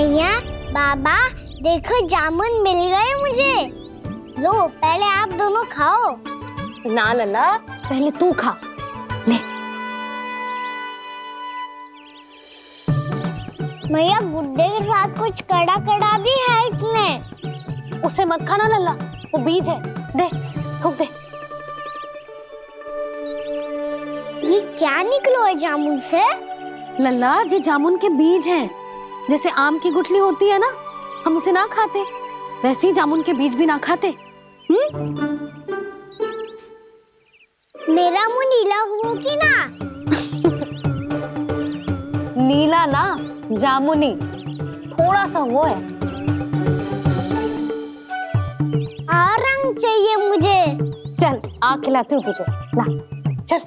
मैया, बाबा, देखो जामुन मिल गए मुझे। लो, पहले आप दोनों खाओ। ना लल्ला, पहले तू खा ले। मैया, गुड्डे के साथ कुछ कड़ा कड़ा भी है इसमें। उसे मत खाना लल्ला, वो बीज है। दे, थूक दे। ये क्या निकलो है जामुन से? लल्ला, ये जामुन के बीज हैं। जैसे आम की गुठली होती है ना, हम उसे ना खाते, वैसे ही जामुन के बीज भी ना खाते। मेरा मुंह नीला हो कि ना? नीला ना, जामुनी, थोड़ा सा वो है। रंग चाहिए मुझे। चल, आ खिलाती हूँ तुझे, ला चल।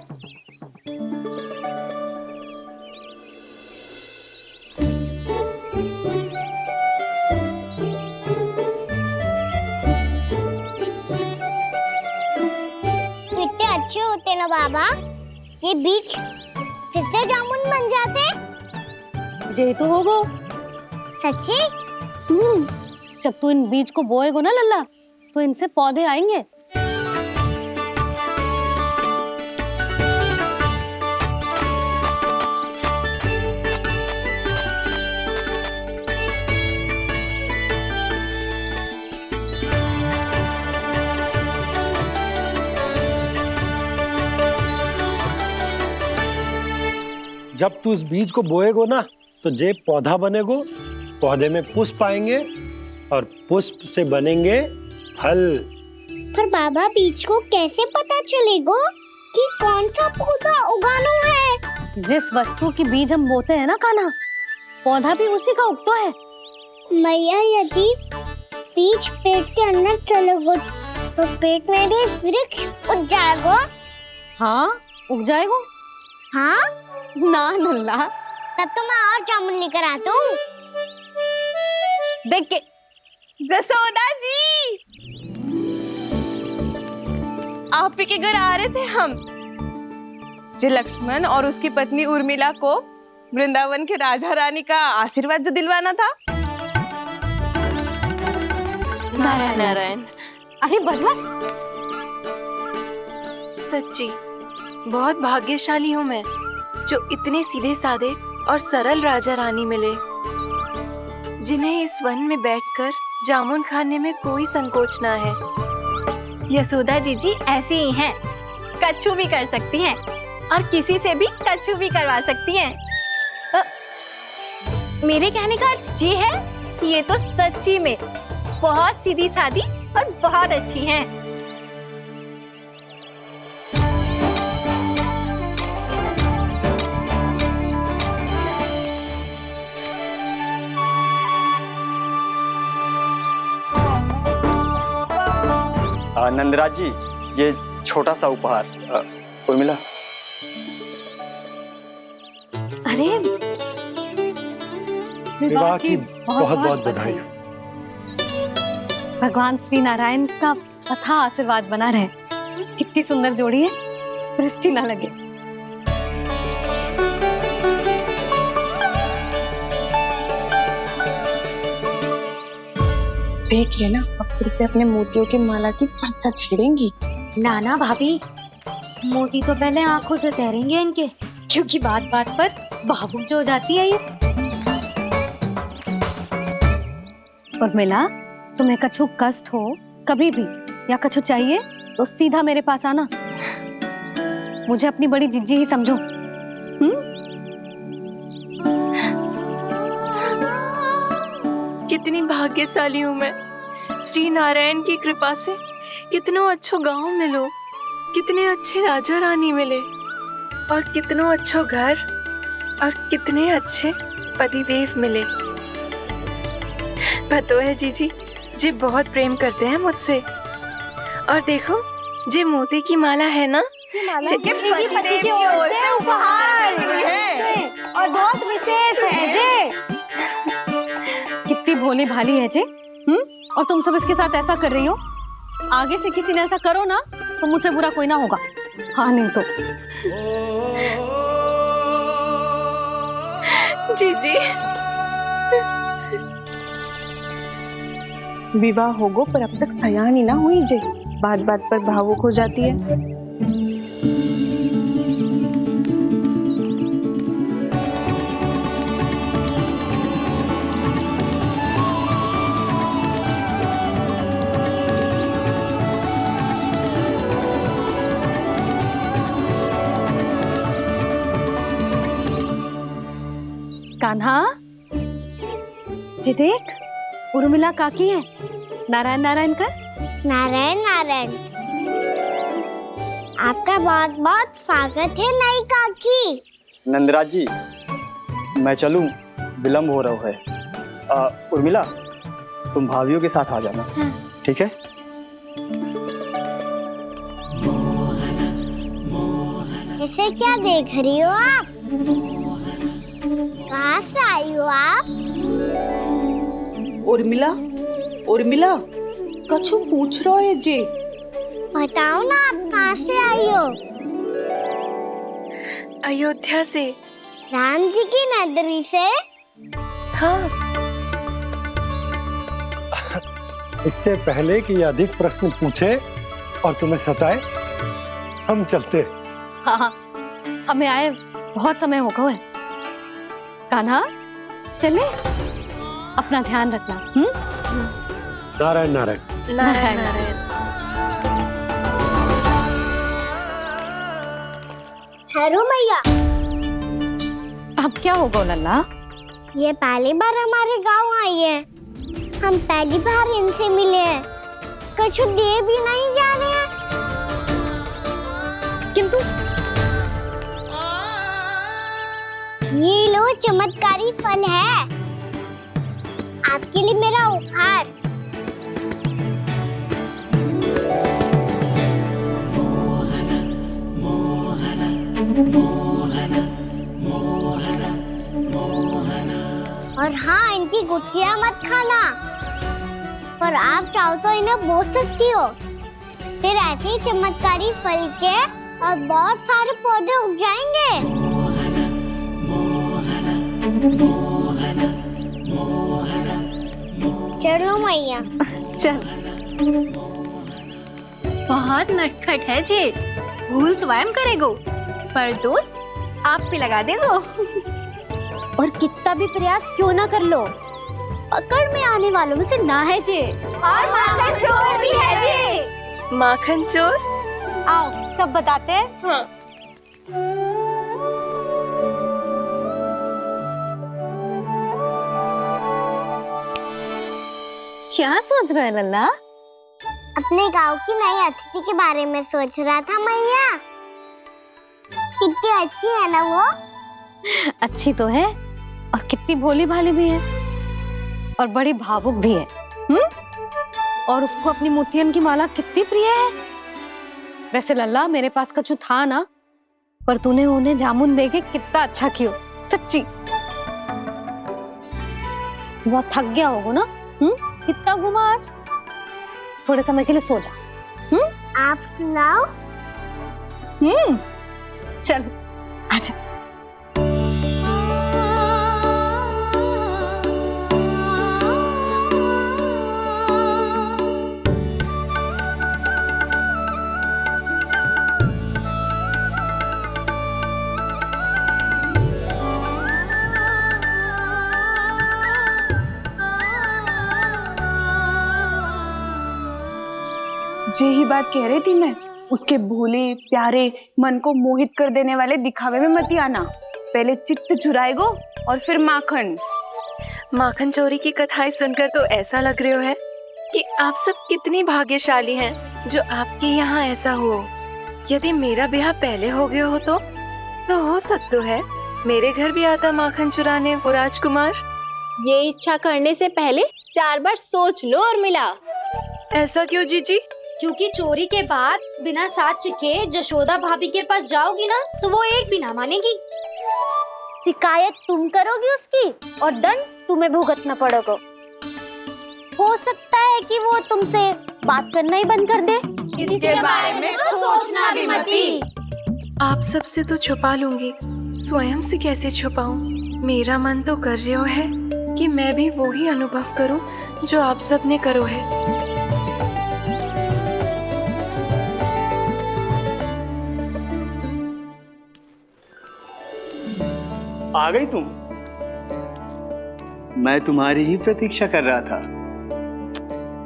कितने अच्छे होते ना बाबा, ये बीज फिर से जामुन बन जाते। जे तो होगो। सच्ची? जब तू इन बीज को बोएगो ना लल्ला, तो इनसे पौधे आएंगे। जब तू इस बीज को बोएगो ना, तो जे पौधा बनेगो, पौधे में पुष्प आएंगे और पुष्प से बनेंगे फल। पर बाबा, बीज को कैसे पता चलेगा कि कौन सा पौधा उगाना है? जिस वस्तु की बीज हम बोते हैं ना कान्हा, पौधा भी उसी का उगता है। मैया, यदि बीज पेट के अंदर चलेगा तो पेट में भी वृक्ष उग जाएगा। हाँ, उग जाएगा। हाँ? ना लल्ला, तब तो मैं और जामुन लेकर आता हूँ। देख के। जसोदा जी, आप ही के घर आ रहे थे हम। जी, लक्ष्मण और उसकी पत्नी उर्मिला को वृंदावन के राजा रानी का आशीर्वाद जो दिलवाना था। नारायण नारायण। अरे बस बस। सच्ची बहुत भाग्यशाली हूँ मैं, जो इतने सीधे साधे और सरल राजा रानी मिले, जिन्हें इस वन में बैठकर जामुन खाने में कोई संकोच ना है। यशोदा जीजी ऐसी ही हैं, कच्छू भी कर सकती हैं और किसी से भी कच्छू भी करवा सकती हैं। मेरे कहने का अर्थ ये है कि ये तो सच्ची में बहुत सीधी सादी और बहुत अच्छी हैं। नंदराज जी, ये छोटा सा उपहार। उर्मिला। अरे, विवाह की बहुत बहुत बधाई। भगवान श्री नारायण का अथाह आशीर्वाद बना रहे। कितनी सुंदर जोड़ी है, दृष्टि ना लगे। देख लेना, अब फिर से अपने मोतियों की माला की चर्चा छेड़ेंगी। नाना भाभी, मोती तो पहले आंखों से तैरेंगे इनके, क्योंकि बात बात पर भावुक जो हो जाती है ये। उर्मिला, तुम्हें कछु कष्ट हो कभी भी या कछु चाहिए तो सीधा मेरे पास आना। मुझे अपनी बड़ी जिज्जी ही समझो। कितनी भाग्यशाली हूँ मैं, श्री नारायण की कृपा से कितनों अच्छो गांव मिलो, कितने अच्छे राजा रानी मिले, और कितनों अच्छो घर और कितने अच्छे पतिदेव मिले। पतो है जीजी, जी बहुत प्रेम करते हैं मुझसे। और देखो, जे मोती की माला है ना, पति की ओर से उपहार है और बहुत विशेष है जे। कितनी भोली भाली है जे। और तुम सब इसके साथ ऐसा कर रही हो। आगे से किसी ने ऐसा करो ना, तो मुझसे बुरा कोई ना होगा। हाँ, नहीं तो। जीजी विवाह होगो पर अब तक सयान ही ना हुई जे, बात बात पर भावुक हो जाती है। कान्हा, जी देख, उर्मिला काकी है। नारायण नारायण कर। नारायण नारायण। आपका बहुत बहुत स्वागत है नई काकी। नंदराज जी, मैं चलूं, विलम्ब हो रहा है। उर्मिला, तुम भाभियों के साथ आ जाना। ठीक है? इसे क्या देख रही हो आप? कहाँ से आई हो आप? उर्मिला, उर्मिला, कछु पूछ रहा है जे। बताओ ना आप कहाँ से आई हो? अयोध्या से। राम जी की नगरी से? हाँ। इससे पहले कि ये अधिक प्रश्न पूछे और तुम्हें सताए, हम चलते। हाँ हाँ, हमें आए बहुत समय हो गया है। कान्हा, चले, अपना ध्यान रखना। नारायण नारायण। नारायण नारायण। ठहरो मैया। अब क्या होगा लल्ला? ये पहली बार हमारे गांव आई है। हम पहली बार इनसे मिले हैं। कुछ दे भी नहीं जा रहे हैं। किंतु ये लो, चमत्कारी फल है आपके लिए मेरा उपहार। और हाँ, इनकी गुठलियां मत खाना। और आप चाहो तो इन्हें बो सकती हो। फिर ऐसे ही चमत्कारी फल के और बहुत सारे पौधे उग जाएंगे। चलो मैया। चल। बहुत नटखट है जी, भूल स्वयं करेगो पर दोष आप पे लगा देगो। और कितना भी प्रयास क्यों ना कर लो, पकड़ में आने वालों में से ना है जी। और माखन चोर भी है जी। माखन चोर? आओ सब बताते हैं। हाँ। क्या सोच रहा है लल्ला? अपने गांव की नई अतिथि के बारे में सोच रहा था मैया। कितनी अच्छी है ना वो? अच्छी तो है और कितनी भोली भाली भी है और बड़ी भावुक भी है। और उसको अपनी मोतियन की माला कितनी प्रिय है। वैसे लल्ला, मेरे पास कछु था ना, पर तूने उन्हें जामुन देके कितना अच्छा किया, सच्ची। बहुत थक गया होगा ना? कितना घुमा आज? थोड़े समय के लिए सो जा। आप सुनाओ। चल आजा। यही बात कह रही थी मैं, उसके भोले प्यारे मन को मोहित कर देने वाले दिखावे में मत आना। पहले चित्त चुराएगो और फिर माखन। माखन चोरी की कथाएं सुनकर तो ऐसा लग रहा है कि आप सब कितनी भाग्यशाली हैं जो आपके यहाँ ऐसा हो। यदि मेरा ब्याह पहले हो गया हो तो हो सकता है मेरे घर भी आता माखन चुराने वो राजकुमार। ये इच्छा करने से पहले 4 बार सोच लो उर्मिला। ऐसा क्यों जीजी? क्योंकि चोरी के बाद बिना साथ के जशोदा भाभी के पास जाओगी ना तो वो एक भी ना मानेगी। शिकायत तुम करोगी उसकी और दंड तुम्हें भुगतना पड़ेगा। हो सकता है कि वो तुमसे बात करना ही बंद कर दे। इसके बारे में तो सोचना भी मती। आप सबसे तो छुपा लूंगी, स्वयं से कैसे छुपाऊं? मेरा मन तो कर रहा है कि मैं भी वो ही अनुभव करूं जो आप सबने करो है। आ गई तुम? मैं तुम्हारी ही प्रतीक्षा कर रहा था।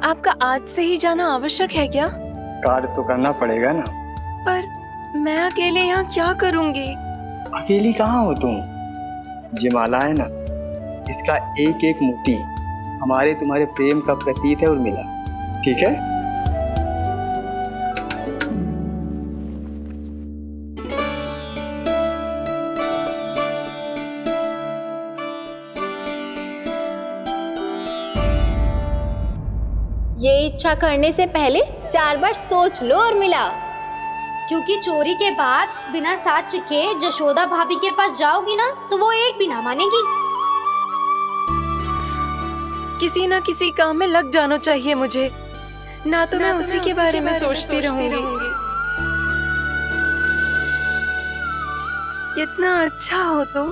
आपका आज से ही जाना आवश्यक है क्या? कार्य तो करना पड़ेगा ना। पर मैं अकेले यहाँ क्या करूँगी? अकेली कहाँ हो तुम? ये माला है ना, इसका एक एक मोती हमारे तुम्हारे प्रेम का प्रतीक है उर्मिला, ठीक है? ये इच्छा करने से पहले 4 बार सोच लो उर्मिला। क्योंकि चोरी के बाद बिना साथ चखे जशोदा भाभी के पास जाओगी ना तो वो एक भी ना मानेगी। किसी ना किसी काम में लग जाना चाहिए मुझे, ना तो मैं उसी के बारे में सोचती रहूंगी। इतना अच्छा हो तो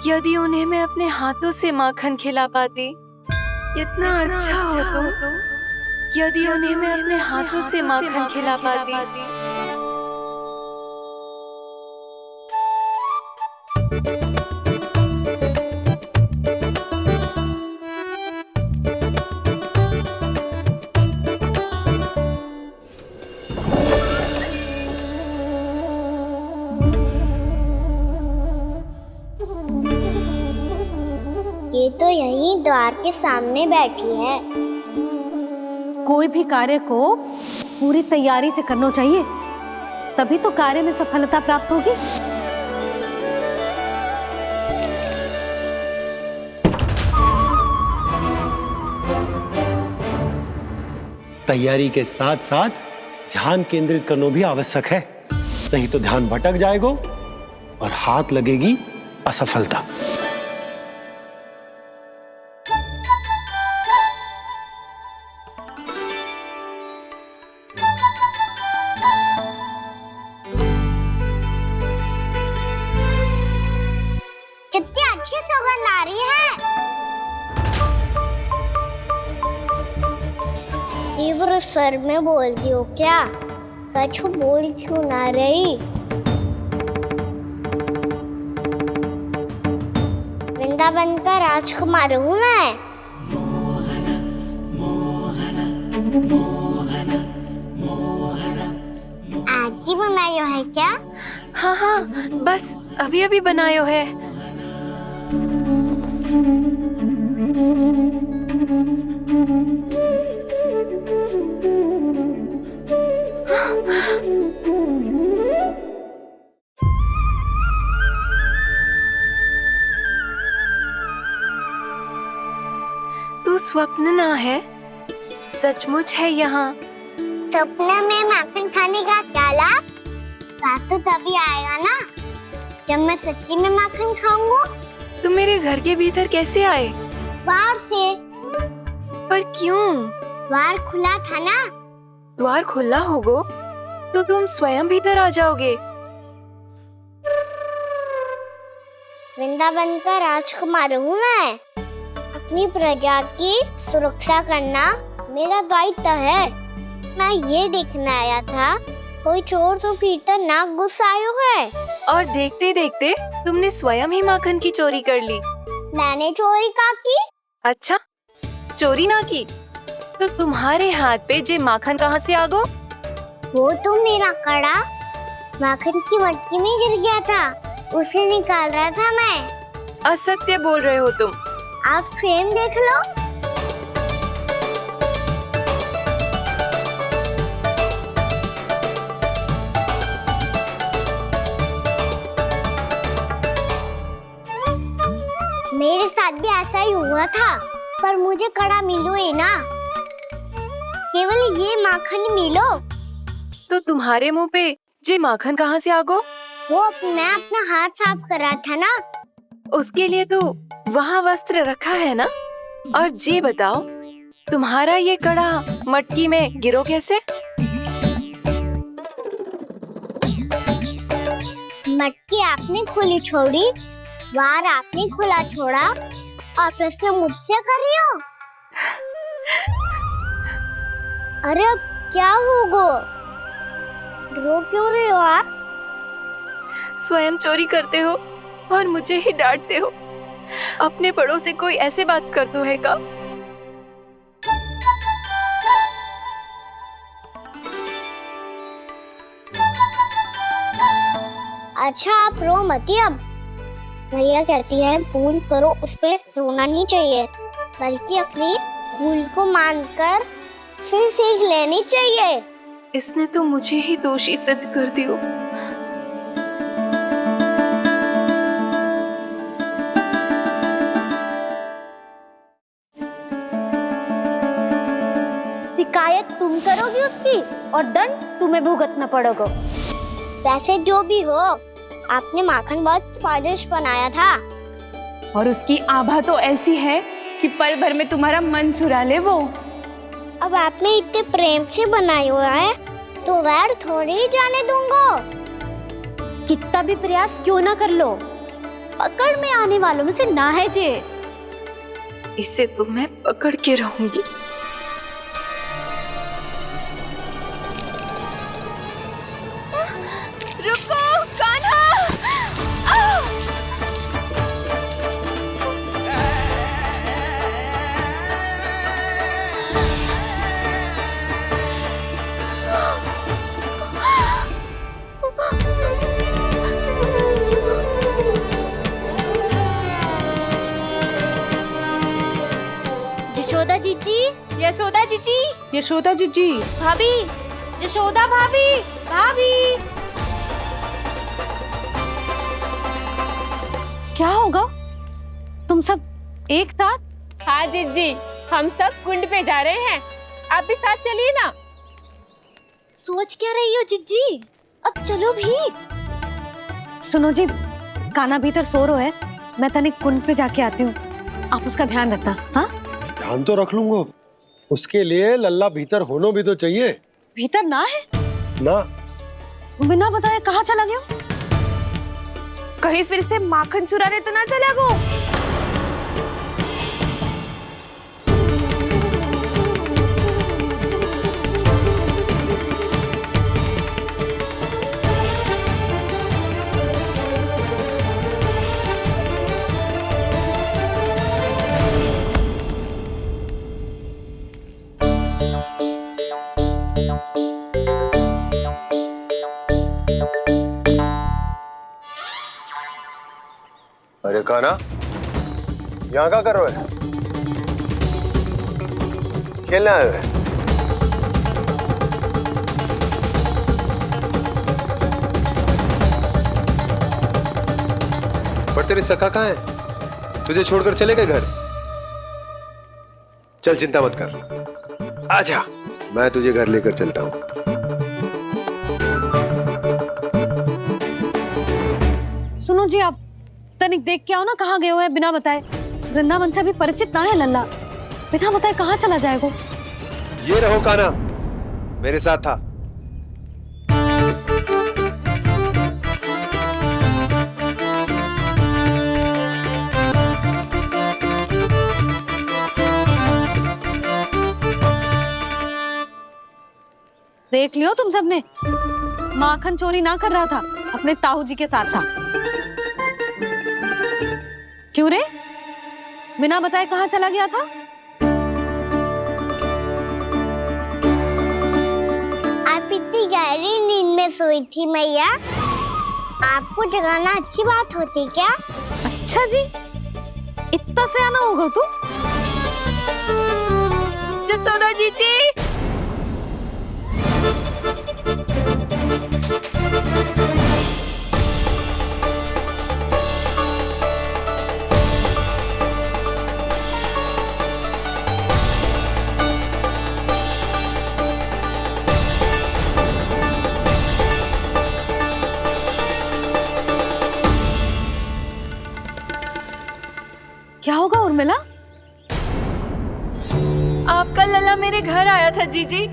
यदि उन्हें मैं अपने हाथों से माखन खिला पाती। इतना अच्छा हो तो यदि उन्हें मैं अपने हाथों से माखन खिला पाती। ये तो यहीं द्वार के सामने बैठी है। कोई भी कार्य को पूरी तैयारी से करना चाहिए, तभी तो कार्य में सफलता प्राप्त होगी। तैयारी के साथ साथ ध्यान केंद्रित करना भी आवश्यक है, नहीं तो ध्यान भटक जाएगा और हाथ लगेगी असफलता। कितनी अच्छी सुगंध आ रही है। तीव्र स्वर में बोलती हो क्या? कछु बोल क्यों ना रही? वृंदावन का राजकुमार हूँ मैं। आज ही बनायो है क्या? हाँ हाँ, बस अभी अभी बनायो है। तू स्वप्न ना है, सचमुच है यहाँ। सपने में माखन खाने का क्या लाभ? स्वाद तो तभी आएगा ना जब मैं सच्ची में माखन खाऊंगा। तुम मेरे घर के भीतर कैसे आए? बाहर से। पर क्यों? द्वार खुला था ना। द्वार खुला होगा तो तुम स्वयं भीतर आ जाओगे। वृंदावन का राजकुमार हूँ मैं। अपनी प्रजा की सुरक्षा करना मेरा दायित्व है। मैं ये देखने आया था कोई चोर तो भीतर ना घुस आयो है। और देखते देखते तुमने स्वयं ही माखन की चोरी कर ली। मैंने चोरी का की? अच्छा, चोरी ना की तो तुम्हारे हाथ पे जे माखन कहाँ से आ गो? वो तो मेरा कड़ा माखन की मटकी में गिर गया था, उसे निकाल रहा था मैं। असत्य बोल रहे हो तुम। आप स्वयं देख लो। मेरे साथ भी ऐसा ही हुआ था, पर मुझे कड़ा मिलो है ना, केवल ये माखन मिलो। तो तुम्हारे मुंह पे जे माखन कहाँ से आ गो? मैं अपना हाथ साफ कर रहा था ना। उसके लिए तो वहाँ वस्त्र रखा है ना। और जे बताओ, तुम्हारा ये कड़ा मटकी में गिरो कैसे? मटकी आपने खुली छोड़ी, द्वार आपने खुला छोड़ा और प्रश्न मुझसे कर रही हो? अरे अब क्या होगा? रो क्यों रहे हो आप? स्वयं चोरी करते हो और मुझे ही डांटते हो। अपने बड़ों से कोई ऐसे बात कर दो है का? अच्छा आप रो मती अब। भैया कहती है भूल करो, उस पे रोना नहीं चाहिए, बल्कि अपनी भूल को मानकर फिर सीख लेनी चाहिए। इसने तो मुझे ही दोषी सिद्ध कर दियो। शिकायत तुम करोगी उसकी और दंड तुम्हें भुगतना पड़ेगा। वैसे जो भी हो, आपने माखन बहुत स्वादिष्ट बनाया था। और उसकी आभा तो ऐसी है कि पल भर में तुम्हारा मन चुरा ले वो। अब आपने इतने प्रेम से बनाया हुआ है तो वैर थोड़ी ही जाने दूंगा। कितना भी प्रयास क्यों ना कर लो, पकड़ में आने वालों में से ना है जे। इसे तो मैं पकड़ के रहूंगी। रुको कान्हा! यशोदा जीजी, यशोदा जीजी, यशोदा जीजी, भाभी, यशोदा भाभी, भाभी। क्या होगा? तुम सब एक साथ? हाँ जीजी, हम सब कुंड पे जा रहे हैं, आप भी साथ चलिए ना। सोच क्या रही हो जीजी? अब चलो भी। सुनो जी, कान्हा भीतर सो रो है, मैं तनिक कुंड पे जाके आती हूँ, आप उसका ध्यान रखना। हाँ, ध्यान तो रख लूंगा, उसके लिए लल्ला भीतर होना भी तो चाहिए। भीतर ना है? ना, बिना बताए कहाँ चला गया? कहीं फिर से माखन चुराने तो ना चला गो। अरे कान्हा, यहाँ क्या कर रहे हो? खेलने आए हो? पर तेरे सखा कहाँ है? तुझे छोड़कर चले गए घर? चल चिंता मत कर, आजा, मैं तुझे घर लेकर चलता हूँ। सुनो जी, आप तनिक देख के आओ ना कहाँ गए हुए हैं बिना बताए। वृंदावन से अभी परिचित ना है लल्ला, बिना बताए कहाँ चला जाएगा? ये रहो कान्हा, मेरे साथ था। देख लियो तुम सबने, माखन चोरी ना कर रहा था, अपने ताऊ जी के साथ था। क्यों रे, बिना बताए कहाँ चला गया था? आप इतनी गहरी नींद में सोई थी मैया, आपको जगाना अच्छी बात होती क्या? अच्छा जी, इतना सयाना होगा तू? जसोदा जीजी, क्या होगा उर्मिला? आपका लला मेरे घर आया था जीजी,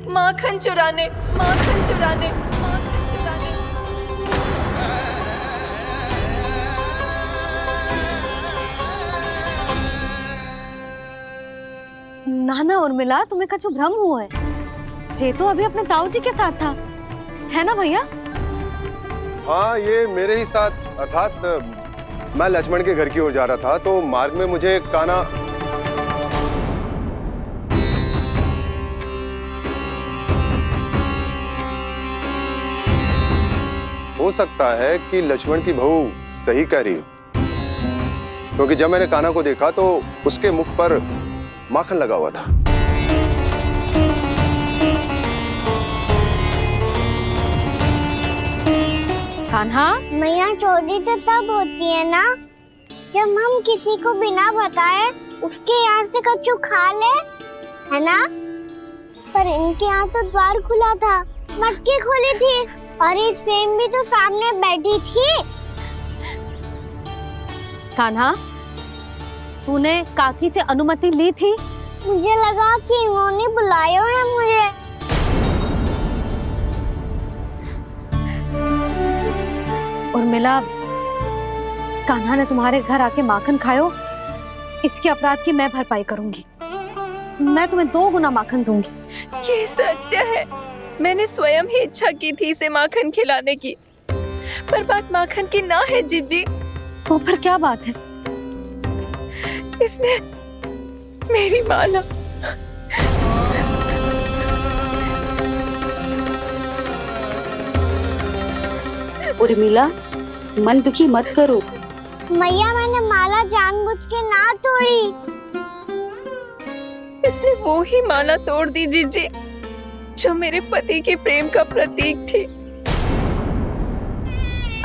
माखन चुराने, माखन चुराने, माखन चुराने। ना कहा ना उर्मिला, तुम्हें कछु भ्रम हुआ है। ये तो अभी अपने ताऊ जी के साथ था, है ना भैया? हाँ, ये मेरे ही साथ, अर्थात मैं लक्ष्मण के घर की ओर जा रहा था तो मार्ग में मुझे कान्हा। हो सकता है कि लक्ष्मण की बहू सही कह रही हो, क्योंकि जब मैंने कान्हा को देखा तो उसके मुख पर माखन लगा हुआ था। कान्हा, मैया चोरी तो तब होती है ना जब हम किसी को बिना बताए उसके यहाँ से कछु खा ले, है ना? पर इनके यहाँ तो द्वार खुला था, मटकी खोली थी और इस फेम भी तो सामने बैठी थी। कान्हा, तूने काकी से अनुमति ली थी? मुझे लगा कि इन्होंने बुलाया है मुझे। उर्मिला, कान्हा ने तुम्हारे घर आके माखन खायो, इसके अपराध की मैं भरपाई करूंगी। मैं तुम्हें 2 गुना माखन दूंगी। ये सत्य है, मैंने स्वयं ही इच्छा की थी इसे माखन खिलाने की, पर बात माखन की ना है जीजी। तो फिर क्या बात है? इसने मेरी माला। उर्मिला, मन दुखी मत करो। मैया, मैंने माला जानबूझ के ना तोड़ी। इसने वो ही माला तोड़ दी जीजी जो मेरे पति के प्रेम का प्रतीक थी।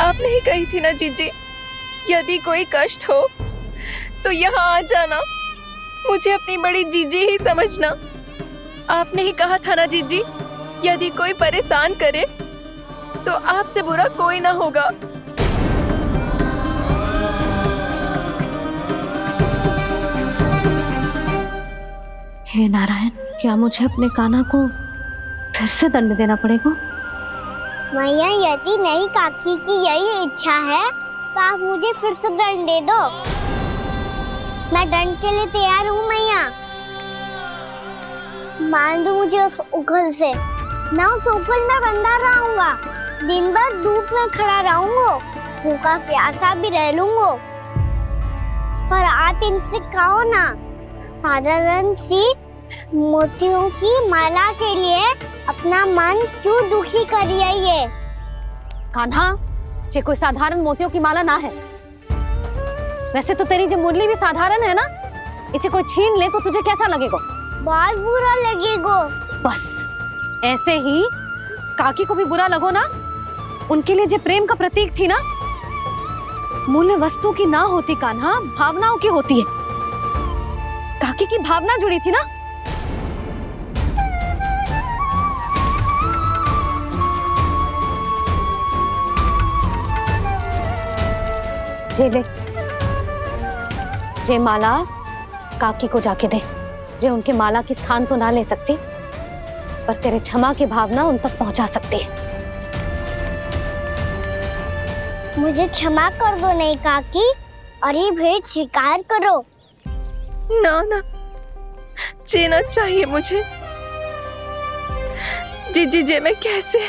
आपने ही कही थी ना जीजी, यदि कोई कष्ट हो तो यहाँ आ जाना, मुझे अपनी बड़ी जीजी ही समझना। आपने ही कहा था ना जीजी, यदि कोई परेशान करे तो आपसे बुरा कोई ना होगा। हे नारायण, क्या मुझे अपने कान्हा को फिर से दंड देना पड़ेगा? मैया, यदि नहीं काकी की यही इच्छा है तो आप मुझे फिर से दंड दे दो। मैं दंड के लिए तैयार हूँ मैया। मान दो मुझे उस उखल से, मैं उस उखल में बंधा रहूंगा, दिन भर धूप में खड़ा रहूंगा, भूखा प्यासा भी रह लूंगा। पर आप इनसे कहो ना, साधारण सी मोतियों की माला के लिए अपना मन क्यों दुखी करिए? कान्हा, ये कोई साधारण मोतियों की माला ना है। वैसे तो तेरी जो मुरली भी साधारण है ना, इसे कोई छीन ले तो तुझे कैसा लगेगा? बहुत बुरा लगेगा। बस ऐसे ही काकी को भी बुरा लगो ना। उनके लिए जो प्रेम का प्रतीक थी ना, मूल्य वस्तु की ना होती कान्हा, भावनाओं की होती है। काकी की भावना जुड़ी थी ना। जे ले, जे माला काकी को जाके दे। जे उनके माला की स्थान तो ना ले सकती, पर तेरे क्षमा की भावना उन तक पहुंचा सकती है। मुझे क्षमा कर दो नहीं काकी, और ये भेंट स्वीकार करो। ना ना, जीना चाहिए मुझे जीजी। जे मैं कैसे?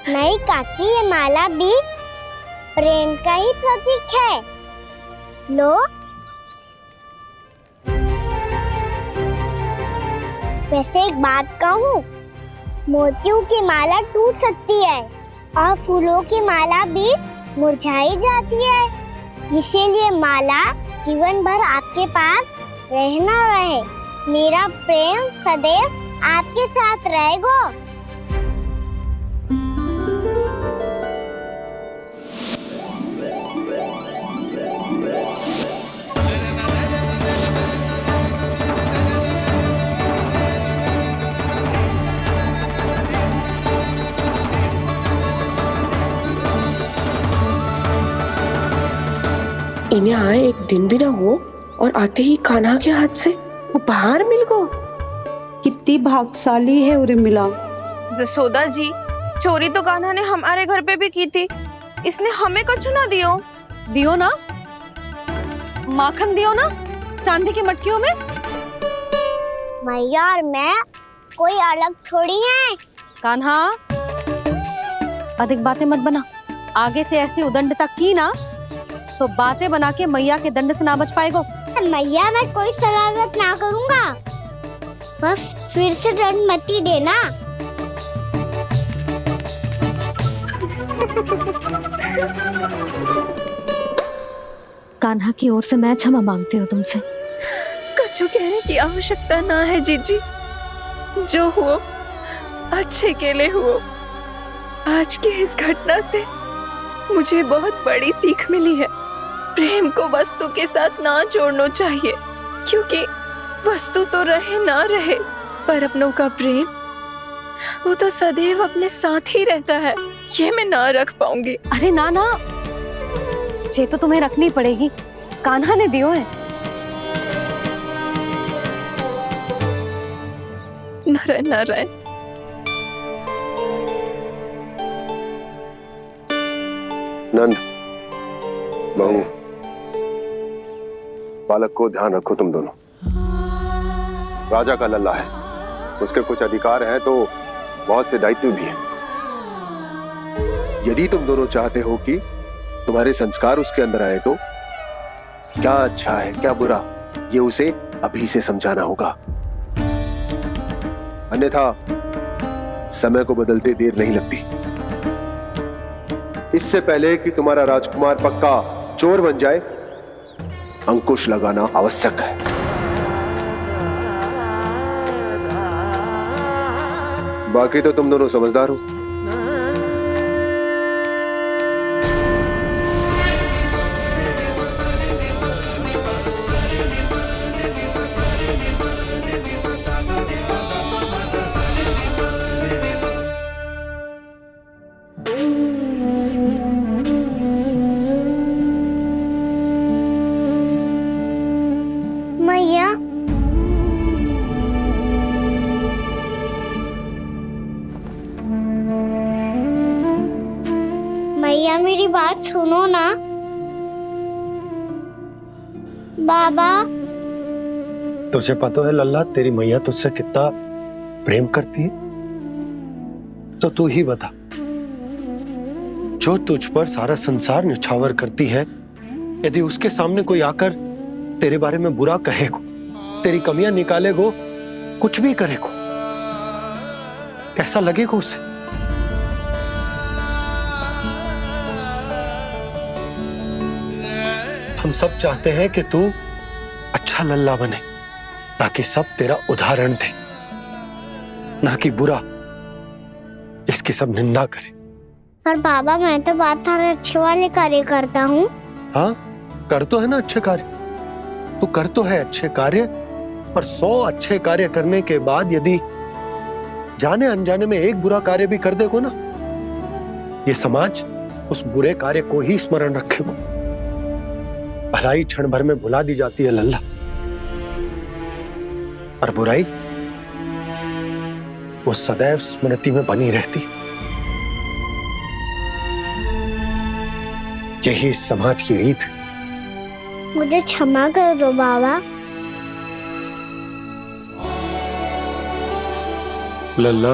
नहीं काकी, ये माला भी प्रेम का ही प्रतीक है। लो। वैसे एक बात कहूँ, मोतियों की माला टूट सकती है और फूलों की माला भी मुरझाई जाती है। इसीलिए माला जीवन भर आपके पास रहना रहे। मेरा प्रेम सदैव आपके साथ रहेगा। इन्हें आए एक दिन भी ना हो और आते ही कान्हा के हाथ से उपहार मिल गो। कितनी भाग्यशाली है उर्मिला। जसोदा जी, चोरी तो कान्हा ने हमारे घर पे भी की थी, इसने हमें कुछ ना दियो। दियो ना, माखन दियो ना चांदी की मटकियों में। मैया और मैं कोई अलग थोड़ी हैं। कान्हा, अधिक बातें मत बना। आगे से ऐसी उदंडता की ना तो बातें बना के मैया के दंड से ना बच पाएगो। मैया मैं कोई शरारत ना करूंगा, बस फिर से दंड मत ही देना। कान्हा की ओर से मैं क्षमा मांगती हूँ तुमसे। कछु कहने की आवश्यकता ना है जीजी, जो हुआ अच्छे के लिए हुआ। आज की इस घटना से मुझे बहुत बड़ी सीख मिली है। प्रेम को वस्तु के साथ ना जोड़ना चाहिए, क्योंकि वस्तु तो रहे ना रहे, पर अपनों का प्रेम वो तो सदैव अपने साथ ही रहता है। ये मैं ना रख पाऊंगी। अरे ना ना, ये तो तुम्हें रखनी पड़ेगी। कान्हा ने दियो है। नारायण नारायण। नंद, बहू, बालक को ध्यान रखो तुम दोनों। राजा का लल्ला है, उसके कुछ अधिकार हैं तो बहुत से दायित्व भी हैं। यदि तुम दोनों चाहते हो कि तुम्हारे संस्कार उसके अंदर आए तो क्या अच्छा है क्या बुरा, ये उसे अभी से समझाना होगा। अन्यथा समय को बदलते देर नहीं लगती। इससे पहले कि तुम्हारा राजकुमार पक्का चोर बन जाए, अंकुश लगाना आवश्यक है। बाकी तो तुम दोनों समझदार हो। मैया मैया मेरी बात सुनो ना। बाबा, तुझे पता है लल्ला, तेरी मैया तुझसे कितना प्रेम करती है? तो तू ही बता, जो तुझ पर सारा संसार न्यौछावर करती है, यदि उसके सामने कोई आकर तेरे बारे में बुरा कहेगो, तेरी कमियां निकालेगो, कुछ भी करेगो, कैसा लगेगा उसे? हम सब चाहते हैं कि तू अच्छा लल्ला बने, ताकि सब तेरा उदाहरण दे, ना कि बुरा जिसकी सब निंदा करे। पर बाबा मैं तो बात हर अच्छे वाले कार्य करता हूँ। हाँ, कर तो है ना अच्छे कार्य, तू कर तो है अच्छे कार्य, पर 100 अच्छे कार्य करने के बाद यदि जाने अनजाने में एक बुरा कार्य भी कर देगो ना, ये समाज उस बुरे कार्य को ही स्मरण रखेगो। भलाई क्षण भर में भुला दी जाती है लल्ला, और बुराई वो सदैव स्मृति में बनी रहती। यही इस समाज की रीत। मुझे क्षमा कर दो बाबा। लल्ला,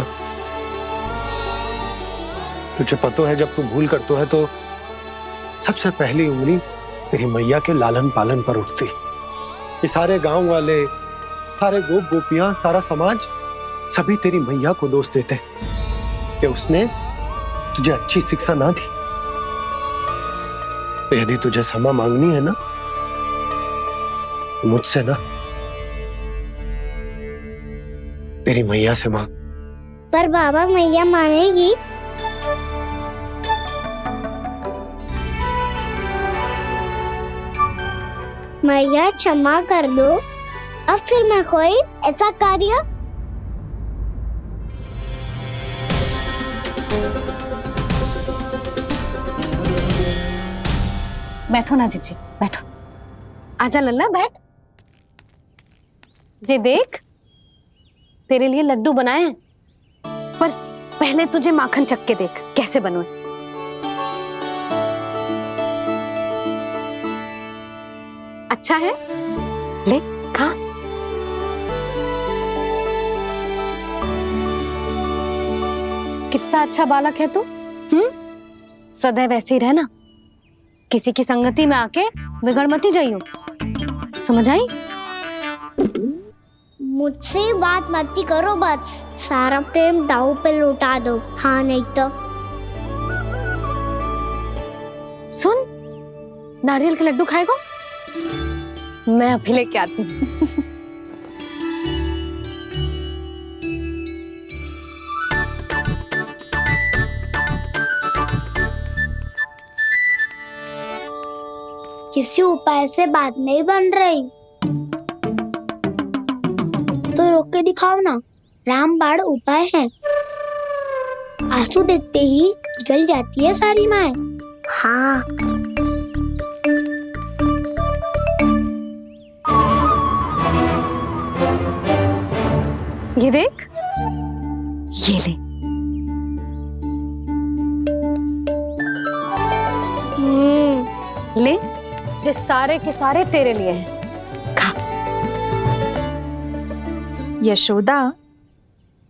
तुझे पता है जब तू भूल करतो है तो सबसे पहली उंगली तेरी मैया के लालन पालन पर उठती। ये सारे गांव वाले, सारे गोप गोपियां, सारा समाज सभी तेरी मैया को दोष देते कि उसने तुझे अच्छी शिक्षा ना दी। तो यदि तुझे क्षमा मांगनी है ना, मुझसे ना, तेरी मैया से मांग। पर बाबा मैया मानेगी? मैया क्षमा कर दो, अब फिर मैं कोई ऐसा कार्य। बैठो ना जीजी, बैठो। आजा लल्ला, बैठ। जे देख, तेरे लिए लड्डू बनाए हैं, पर पहले तुझे माखन चख के देख कैसे बने। अच्छा है, ले खा। कितना अच्छा बालक है तू। सदैव ऐसे ही रहना, किसी की संगति में आके बिगड़ मती जाइयो, समझ आई? मुझसे बात मत करो, बस सारा प्रेम दाव पे लौटा दो। हाँ नहीं तो सुन, नारियल के लड्डू खाएगा? मैं अभी लेके आती हूँ। किसी उपाय से बात नहीं बन रही तो रोक के दिखाओ ना। रामबाण उपाय है, आंसू देखते ही पिघल जाती है सारी माए। हाँ ये देख, ये ले। ले, जो सारे के सारे तेरे लिए हैं, खा। यशोदा,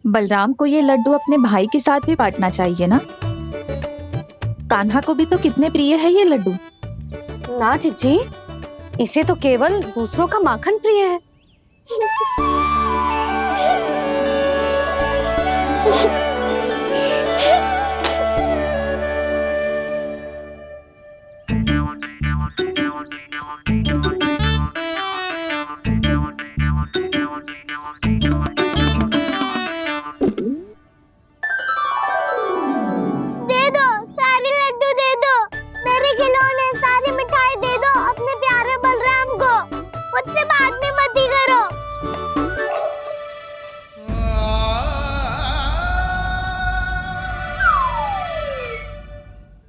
बलराम को ये लड्डू अपने भाई के साथ भी बांटना चाहिए ना। कान्हा को भी तो कितने प्रिय है ये लड्डू। ना जीजी, इसे तो केवल दूसरों का माखन प्रिय है।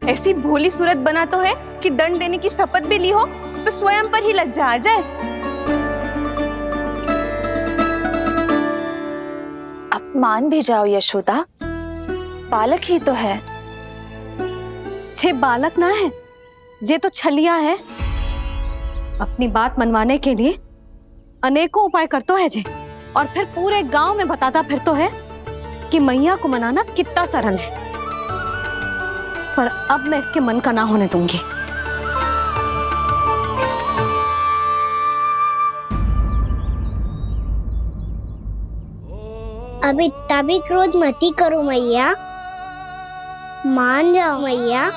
ऐसी भोली सूरत बना तो है कि दंड देने की शपथ भी ली हो तो स्वयं पर ही लज्जा आ जाए। अब मान भी जाओ यशोदा, बालक ही तो है। छे बालक ना है, ये तो छलिया है। अपनी बात मनवाने के लिए अनेकों उपाय करतो है जे, और फिर पूरे गांव में बताता फिरतो है कि मैया को मनाना कितना सरल है। पर अब मैं इसके मन का ना होने दूंगी। अब इतना भी क्रोध मती करो मैया, मान जाओ मैया।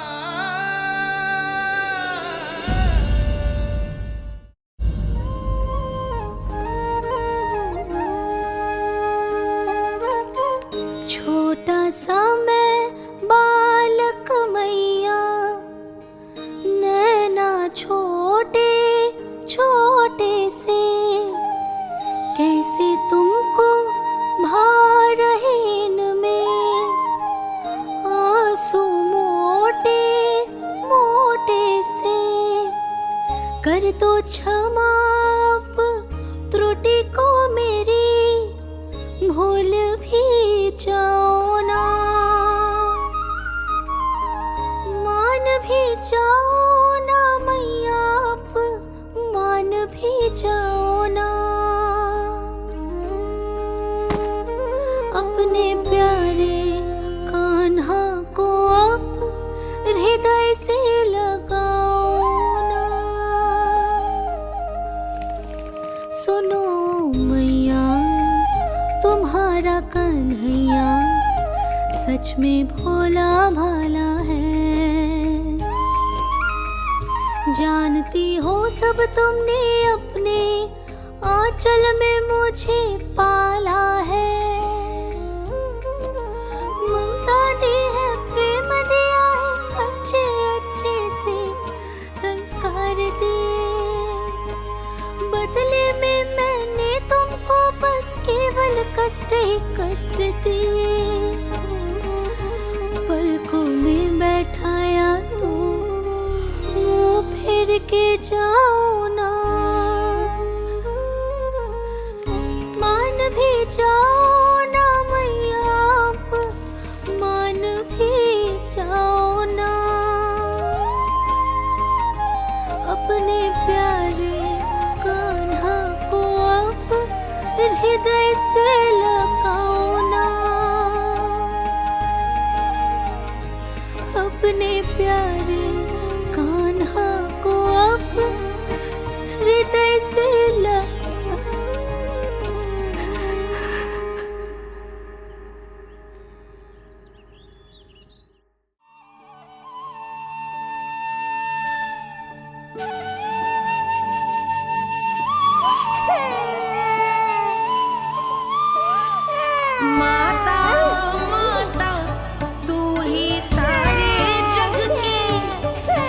छोटा सा मैं बालक मैया, नैना छोटे छोटे से, कैसे तुमको भा रहे इनमें आंसू मोटे मोटे से। कर दो क्षमा त्रुटि को मेरी, भूल भी जाओ ना, मान भी जाओ ना मैया, आप मान भी जाओ ना। अपने प्यारे कान्हा को अब हृदय से लगाओ ना। सुनो मैया, तुम्हारा कन्हैया सच में भोला भाला है। जानती हो सब तुमने अपने आंचल में मुझे पाला है। ममता दी है, प्रेम दिया है, अच्छे अच्छे से संस्कार दिए। बदले में मैंने तुमको बस केवल कष्ट ही कष्ट दिए। पलकों में बैठाया तो मुंह फेर के जाओ ना, मान भी जाओ अपने प्यारे कान्हा को अब हृदय से लगा। माता माता तू ही सारे जग की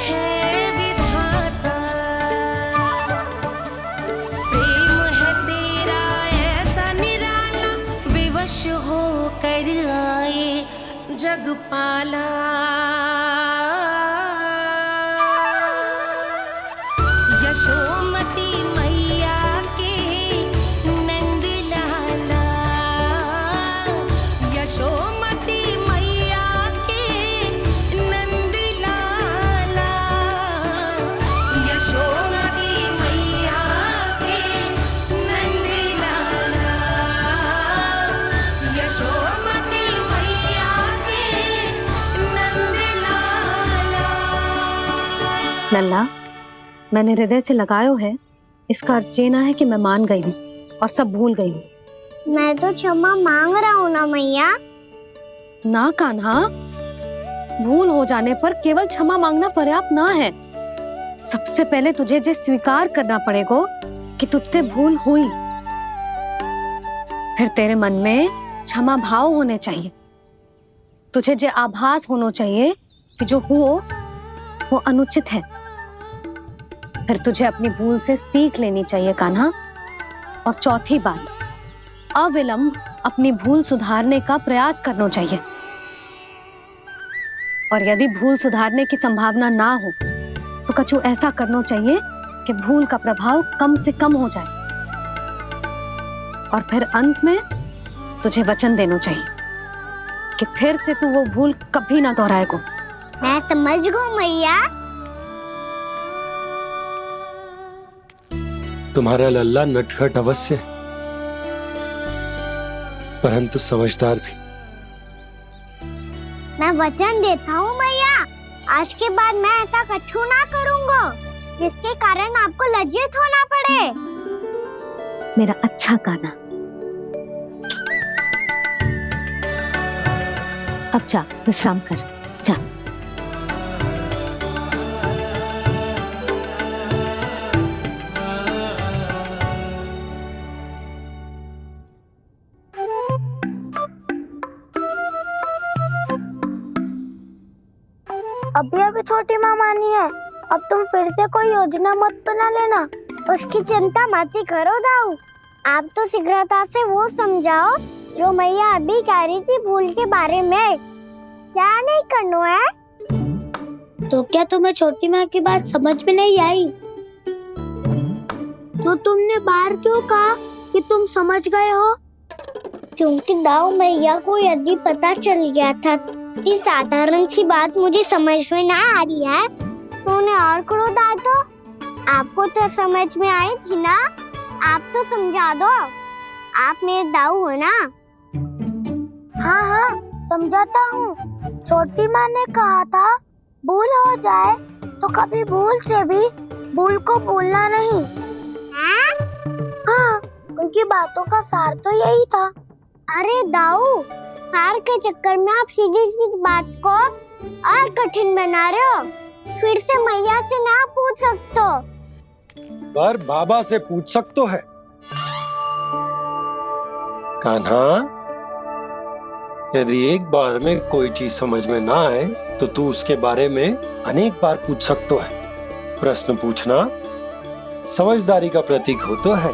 है विधाता। प्रेम है तेरा ऐसा निराला, विवश होकर आए जग पाला। यशोमती मैया के नंद लाला, यशोमती मैया के नंद लाला, यशोमती मैया के नंद लाला, यशोमती मैया के नंद लाला। लल्ला, मैंने हृदय से लगायो है, इसका अर्थ ये ना है कि मैं मान गई हूँ और सब भूल गई हूँ। मैं तो क्षमा मांग रहा हूँ ना मैया। ना कान्हा, भूल हो जाने पर केवल क्षमा मांगना पर्याप्त ना है। सबसे पहले तुझे जो स्वीकार करना पड़ेगा कि तुझसे भूल हुई, फिर तेरे मन में क्षमा भाव होने चाहिए। तुझे जो आभास होना चाहिए कि जो हुआ वो अनुचित है। फिर तुझे अपनी भूल से सीख लेनी चाहिए कान्हा। और चौथी बात, अविलंब अपनी भूल सुधारने का प्रयास करना चाहिए। और यदि भूल सुधारने की संभावना ना हो तो कछु ऐसा करना चाहिए कि भूल का प्रभाव कम से कम हो जाए। और फिर अंत में तुझे वचन देना चाहिए कि फिर से तू वो भूल कभी ना दोहराएगा। मैं समझ गई मैया। तुम्हारा लल्ला नटखट अवश्य है, परंतु समझदार भी। मैं वचन देता हूँ मैया, आज के बाद मैं ऐसा कछु ना करूँगा जिसके कारण आपको लज्जित होना पड़े। मेरा अच्छा कान्हा, अब जा विश्राम कर, जा। अभी अभी छोटी माँ मानी है, अब तुम फिर से कोई योजना मत बना लेना। उसकी चिंता मत ही करो दाऊ। आप तो शीघ्रता से वो समझाओ जो मैया अभी कह रही थी भूल के बारे में। क्या नहीं करना है? तो क्या तुम्हें छोटी माँ की बात समझ में नहीं आई? तो तुमने बाहर क्यों कहा कि तुम समझ गए हो? क्योंकि दाऊ मैया को यदि पता चल गया था कि साधारण सी बात मुझे समझ में ना आ रही है तो उन्हें और क्रोध आया। तो आपको तो समझ में आई थी ना, आप तो समझा दो। आप मेरे दाऊ हो ना। हाँ हाँ समझाता हूँ। छोटी माँ ने कहा था भूल हो जाए तो कभी भूल से भी भूल को भूलना नहीं। हाँ, उनकी बातों का सार तो यही था। अरे दाऊ, सार के चक्कर में आप सीधी सीधी बात को और कठिन बना रहे हो। फिर से मैया से ना पूछ सकते, पर बाबा से पूछ सकते है। कान्हा, यदि एक बार में कोई चीज समझ में ना आए तो तू उसके बारे में अनेक बार पूछ सकते है। प्रश्न पूछना समझदारी का प्रतीक होता है।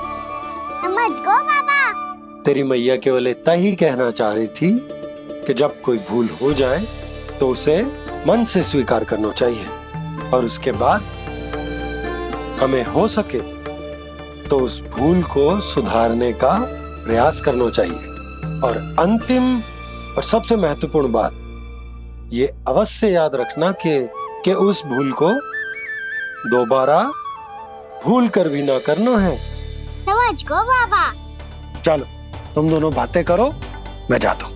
समझ गो बाबा। तेरी मैया केवल इतना ही कहना चाह रही थी कि जब कोई भूल हो जाए तो उसे मन से स्वीकार करना चाहिए और उसके बाद हमें हो सके तो उस भूल को सुधारने का प्रयास करना चाहिए। और अंतिम और सबसे महत्वपूर्ण बात ये अवश्य याद रखना कि उस भूल को दोबारा भूल कर भी ना करना है। समझ गो बाबा। चलो तुम दोनों बातें करो, मैं जाता हूँ।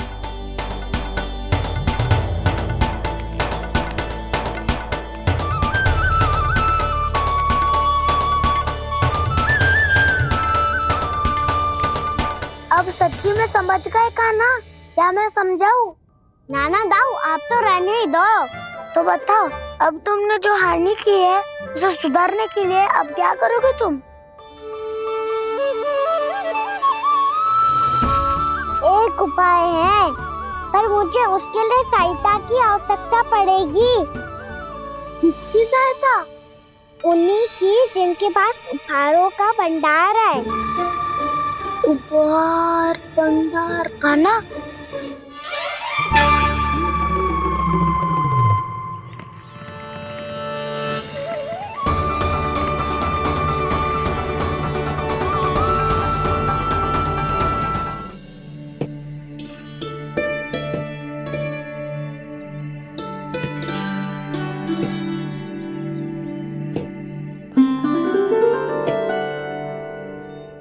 में समझ गए कान्हा, क्या मैं समझाऊं? नाना दाऊ, आप तो रहने ही दो। तो बताओ, अब तुमने जो हानि की है उसे सुधारने के लिए अब क्या करोगे तुम? एक उपाय है, पर मुझे उसके लिए सहायता की आवश्यकता पड़ेगी। किसकी सहायता? उन्हीं की जिनके पास उपहारों का भंडार है। उपहार भंडार का ना?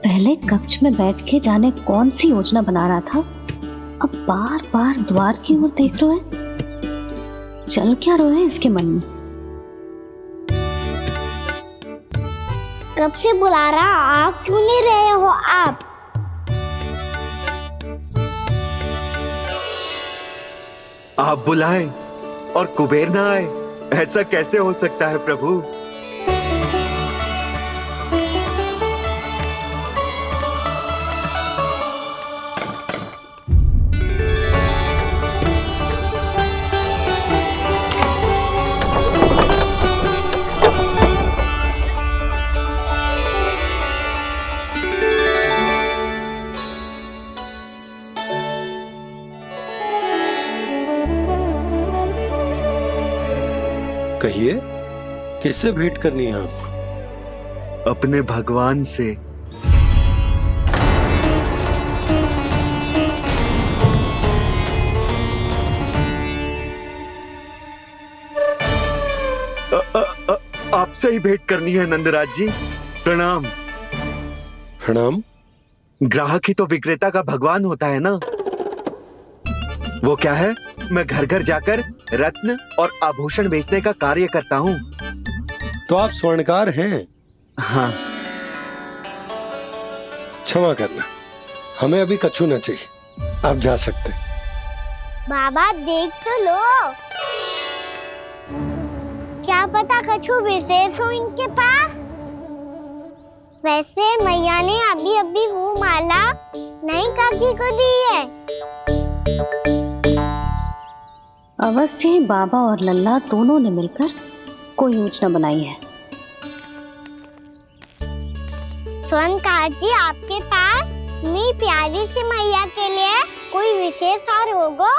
पहले कक्ष में बैठ के जाने कौन सी योजना बना रहा था, अब बार बार द्वार की ओर देख रहे हैं। चल क्या रहे हैं इसके मन में? कब से बुला रहा, आप क्यों नहीं रहे हो? आप बुलाएं और कुबेर ना आए, ऐसा कैसे हो सकता है प्रभु? कहिए, किससे भेंट करनी है आपको? अपने भगवान से। आपसे ही भेंट करनी है नंदराज जी। प्रणाम। प्रणाम। ग्राहक ही तो विक्रेता का भगवान होता है ना। वो क्या है, मैं घर घर जाकर रत्न और आभूषण बेचने का कार्य करता हूँ। तो आप स्वर्णकार हैं? हाँ। क्षमा करना, हमें अभी कछु न चाहिए, आप जा सकते। बाबा देख तो लो, क्या पता कछु विशेष हो इनके पास। वैसे मैया ने अभी अभी वो माला नई काकी को दी है। अवश्य ही बाबा और लल्ला दोनों ने मिलकर कोई योजना बनाई है। स्वर्णकार जी, आपके पास मेरी प्यारी सी मैया के लिए कोई विशेष हार होगा?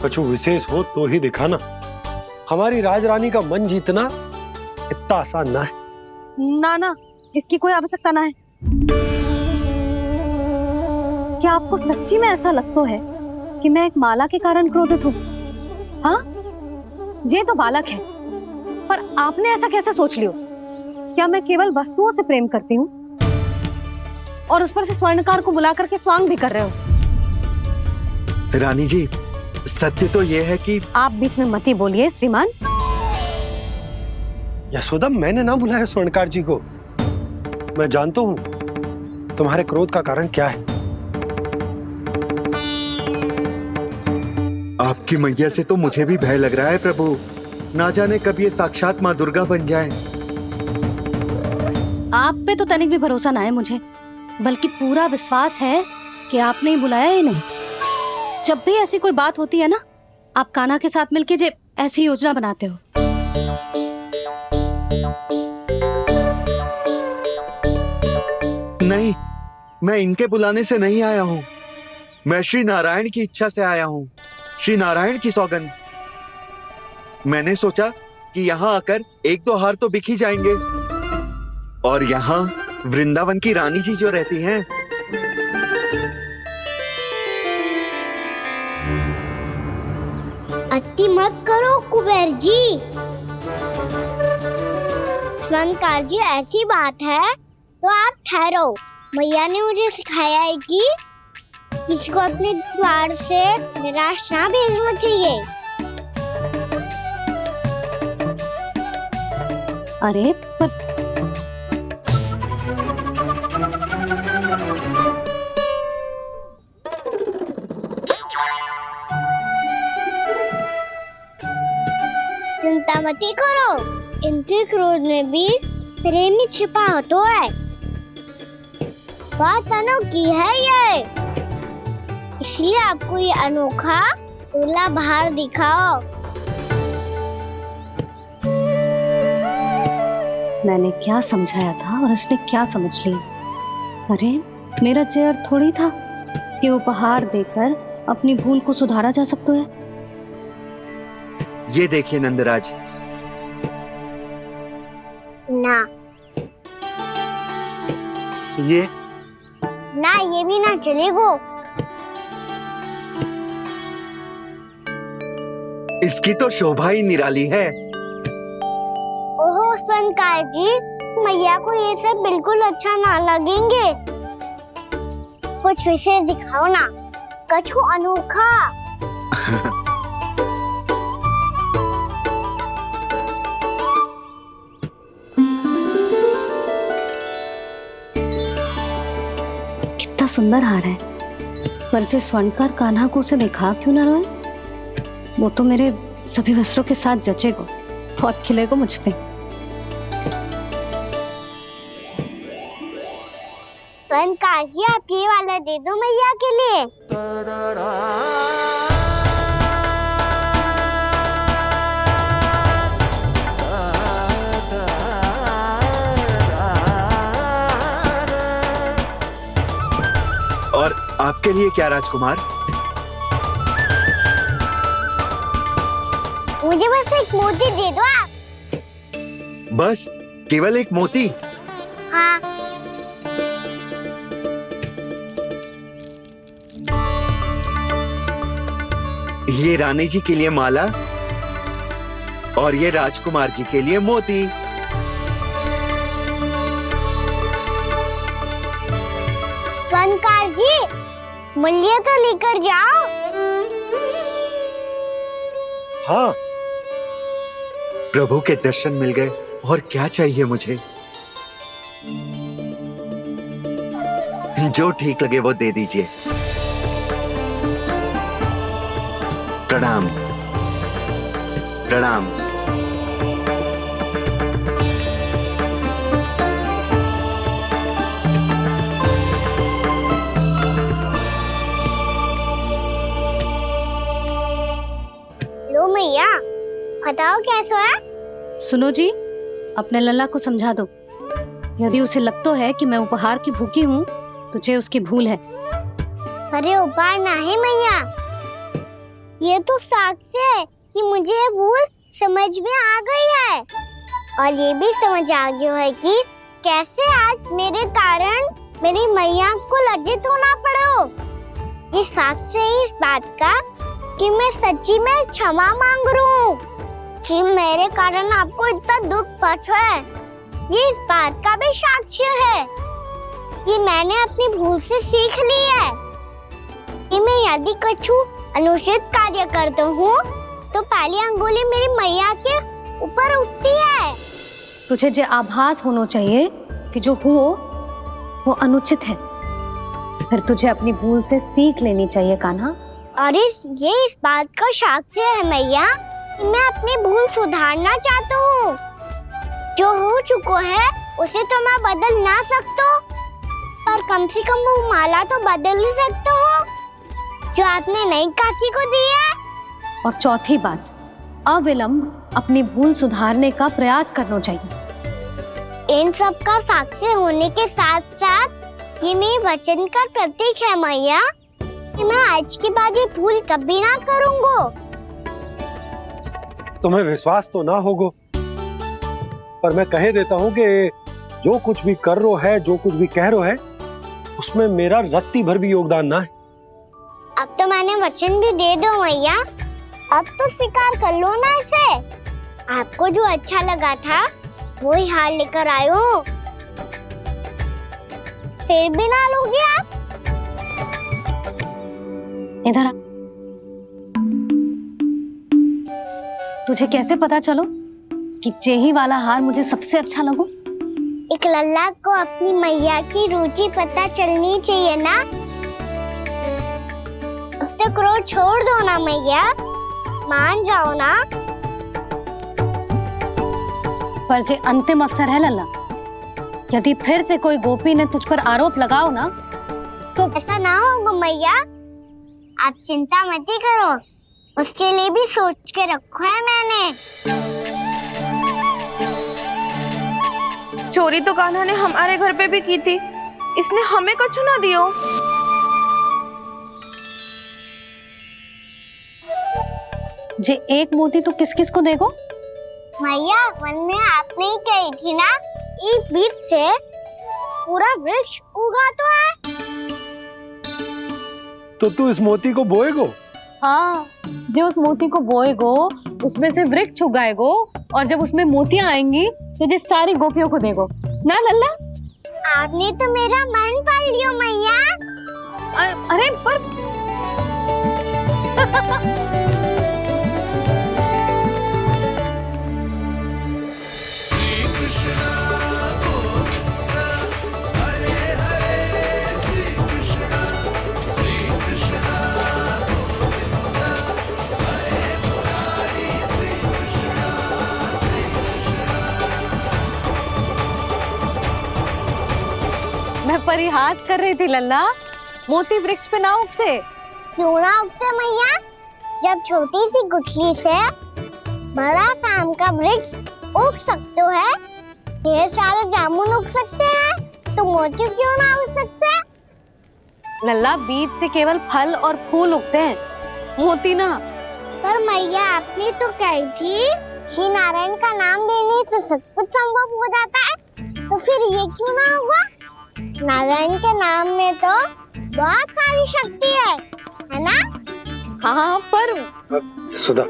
कछु विशेष हो तो ही दिखाना। हमारी राजरानी का मन जीतना इतना आसान ना है। ना, इसकी कोई आवश्यकता ना है। क्या आपको सच्ची में ऐसा लगता है कि मैं एक माला के कारण क्रोधित हूँ? हाँ, ये तो बालक है, पर आपने ऐसा कैसे सोच लियो? क्या मैं केवल वस्तुओं से प्रेम करती हूँ और उस पर से स्वर्णकार को बुला करके स्वांग भी कर रहे हो? रानी जी, सत्य तो यह है कि आप बीच में मत ही बोलिए श्रीमान। यशोदा, मैंने ना बुलाया स्वर्णकार जी को। मैं जानता हूँ तुम्हारे क्रोध का कारण क्या है। आपकी मैया से तो मुझे भी भय लग रहा है प्रभु। ना जाने कब ये साक्षात माँ दुर्गा बन जाए। आप पे तो तनिक भी भरोसा ना है मुझे, बल्कि पूरा विश्वास है कि आपने ही बुलाया ही नहीं। जब भी ऐसी कोई बात होती है ना, आप कान्हा के साथ मिलके जे ऐसी योजना बनाते हो। नहीं, मैं इनके बुलाने से नहीं आया हूँ। मैं श्री नारायण की इच्छा से आया हूँ, श्री नारायण की सौगंध। मैंने सोचा कि यहाँ आकर एक दो हार तो बिक ही जाएंगे, और यहाँ वृंदावन की रानी जी जो रहती हैं, अति मत करो कुबेर जी। स्वर्णकार जी, ऐसी बात है तो आप ठहरो। मैया ने मुझे सिखाया है कि किसी को अपने द्वार से निराश ना भेजना चाहिए। अरे पर चिंता मत ही करो, इनके क्रोध में भी प्रेम ही छिपा होता है। बात अनोखी है ये, इसलिए आपको ये अनोखा दूल्हा बाहर दिखाओ। मैंने क्या समझाया था और उसने क्या समझ लिया? अरे मेरा चेयर थोड़ी था कि उपहार देकर अपनी भूल को सुधारा जा सकता है। ये देखिए नंदराज, ना ये ना, ये भी ना चलेगो। इसकी तो शोभा ही निराली है। ओहो संकार जी, मैया को ये सब बिल्कुल अच्छा ना लगेंगे। कुछ विशेष दिखाओ ना, कछु अनोखा। कितना सुंदर हार है, पर जो स्वर्णकार कान्हा को उसे दिखा क्यों ना रोए? वो तो मेरे सभी वस्त्रों के साथ जचेगा, बहुत खिलेगा मुझ पे। संकार जी, आप ये वाला दे दो मैया के लिए। और आपके लिए क्या राजकुमार? मुझे बस एक मोती दे दो आप। बस केवल एक मोती? हाँ। ये रानी जी के लिए माला और ये राजकुमार जी के लिए मोती। संकार जी, मूल्य तो लेकर जाओ। हाँ, प्रभु के दर्शन मिल गए, और क्या चाहिए मुझे? जो ठीक लगे वो दे दीजिए। प्रणाम प्रणाम। लो मैया, बताओ कैसा है? सुनो जी, अपने लल्ला को समझा दो। यदि उसे लगता है कि मैं उपहार की भूखी हूँ, तुझे उसकी भूल है। अरे उपहार ना है मैया, ये तो साक्ष्य है कि मुझे ये भूल समझ में आ गई है, और ये भी समझ आ गया है कि कैसे आज मेरे कारण मेरी मैया को लज्जित होना पड़ो। ये साक्ष्य है इस बात का कि मैं सच्ची में क्षमा मांग रहा हूँ कि मेरे कारण आपको इतना दुख पहुंचा है। ये इस बात का भी साक्ष्य है कि मैंने अपनी भूल से सीख ली है कि मैं यदि कछु अनुचित कार्य करता हूँ तो पहली अंगुली मेरी मैया के ऊपर उठती है। तुझे जो आभास होना चाहिए कि जो हुआ वो अनुचित है, फिर तुझे अपनी भूल से सीख लेनी चाहिए कान्हा। और ये इस बात का साक्ष्य है मैया कि मैं अपनी भूल सुधारना चाहता हूँ। जो हो चुका है उसे तो मैं बदल ना सकता, पर कम से कम वो माला तो बदल ही सकता हूँ जो आपने नई काकी को दी है। और चौथी बात, अविलंब अपनी भूल सुधारने का प्रयास करना चाहिए। इन सब का साक्षी होने के साथ साथ ये मेरे वचन का प्रतीक है मैया कि मैं आज के बाद ये भूल कभी ना करूँगा। तुम्हें विश्वास तो ना होगो, पर मैं कह देता हूँ कि जो कुछ भी कर रो है, जो कुछ भी कह रो है, उसमें मेरा रत्ती भर भी योगदान ना है। अब तो मैंने वचन भी दे दो मैया, अब तो स्वीकार कर लो ना इसे। आपको जो अच्छा लगा था वो ही हार लेकर आयो, फिर भी ना लोगे आप? इधर आ। तुझे कैसे पता चलो कि जेही वाला हार मुझे सबसे अच्छा लगो? एक लल्ला को अपनी मैया की रुचि पता चलनी चाहिए ना। अब तो क्रोध छोड़ दो ना मैया, मान जाओ ना। पर जे अंतिम अवसर है लल्ला। यदि फिर से कोई गोपी ने तुझ पर आरोप लगाओ ना तो ऐसा ना होगा मैया, आप चिंता मत ही करो, उसके लिए भी सोच के रखा है मैंने। चोरी तो कान्हा ने हमारे घर पे भी की थी, इसने हमें कुछ ना दियो। जे एक मोती तो किस किस को देगो? मैया मन में आपने ही कही थी ना, एक बीज से पूरा वृक्ष उगा तो है। तो तू इस मोती को बोएगो? हाँ, जो उस मोती को बोएगो उसमें से वृक्ष उगाएगो, और जब उसमें मोतियां आएंगी तो जिस सारी गोपियों को देगो ना लल्ला। आपने तो मेरा मन पढ़ लियो मैया। अरे पर मैं परिहास कर रही थी लल्ला, मोती वृक्ष पे ना उगते। क्यों ना उगते मैया? जब छोटी सी गुठली से बड़ा आम का वृक्ष उग सकते है, ढेर सारे जामुन उग सकते हैं, तो मोती क्यों ना उग सकते? लल्ला, बीज से केवल फल और फूल उगते हैं, मोती ना। पर मैया आपने तो कही थी श्री नारायण का नाम लेने से सब कुछ संभव हो जाता है, तो फिर ये क्यों ना हुआ? नारायण के नाम में तो बहुत सारी शक्ति है ना? हाँ पर सुधा,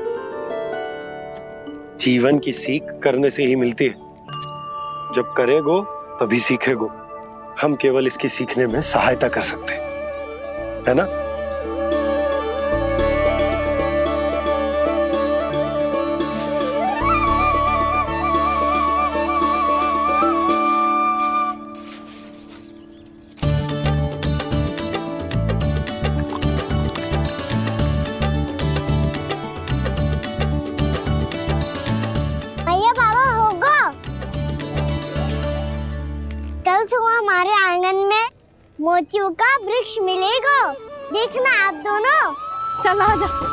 जीवन की सीख करने से ही मिलती है। जब करेगो तभी सीखेगो। हम केवल इसकी सीखने में सहायता कर सकते हैं, है ना? भैया बाबा होगा, कल सुबह हमारे आंगन में मोतियों का वृक्ष मिलेगा, देखना आप दोनों। चल आ जा।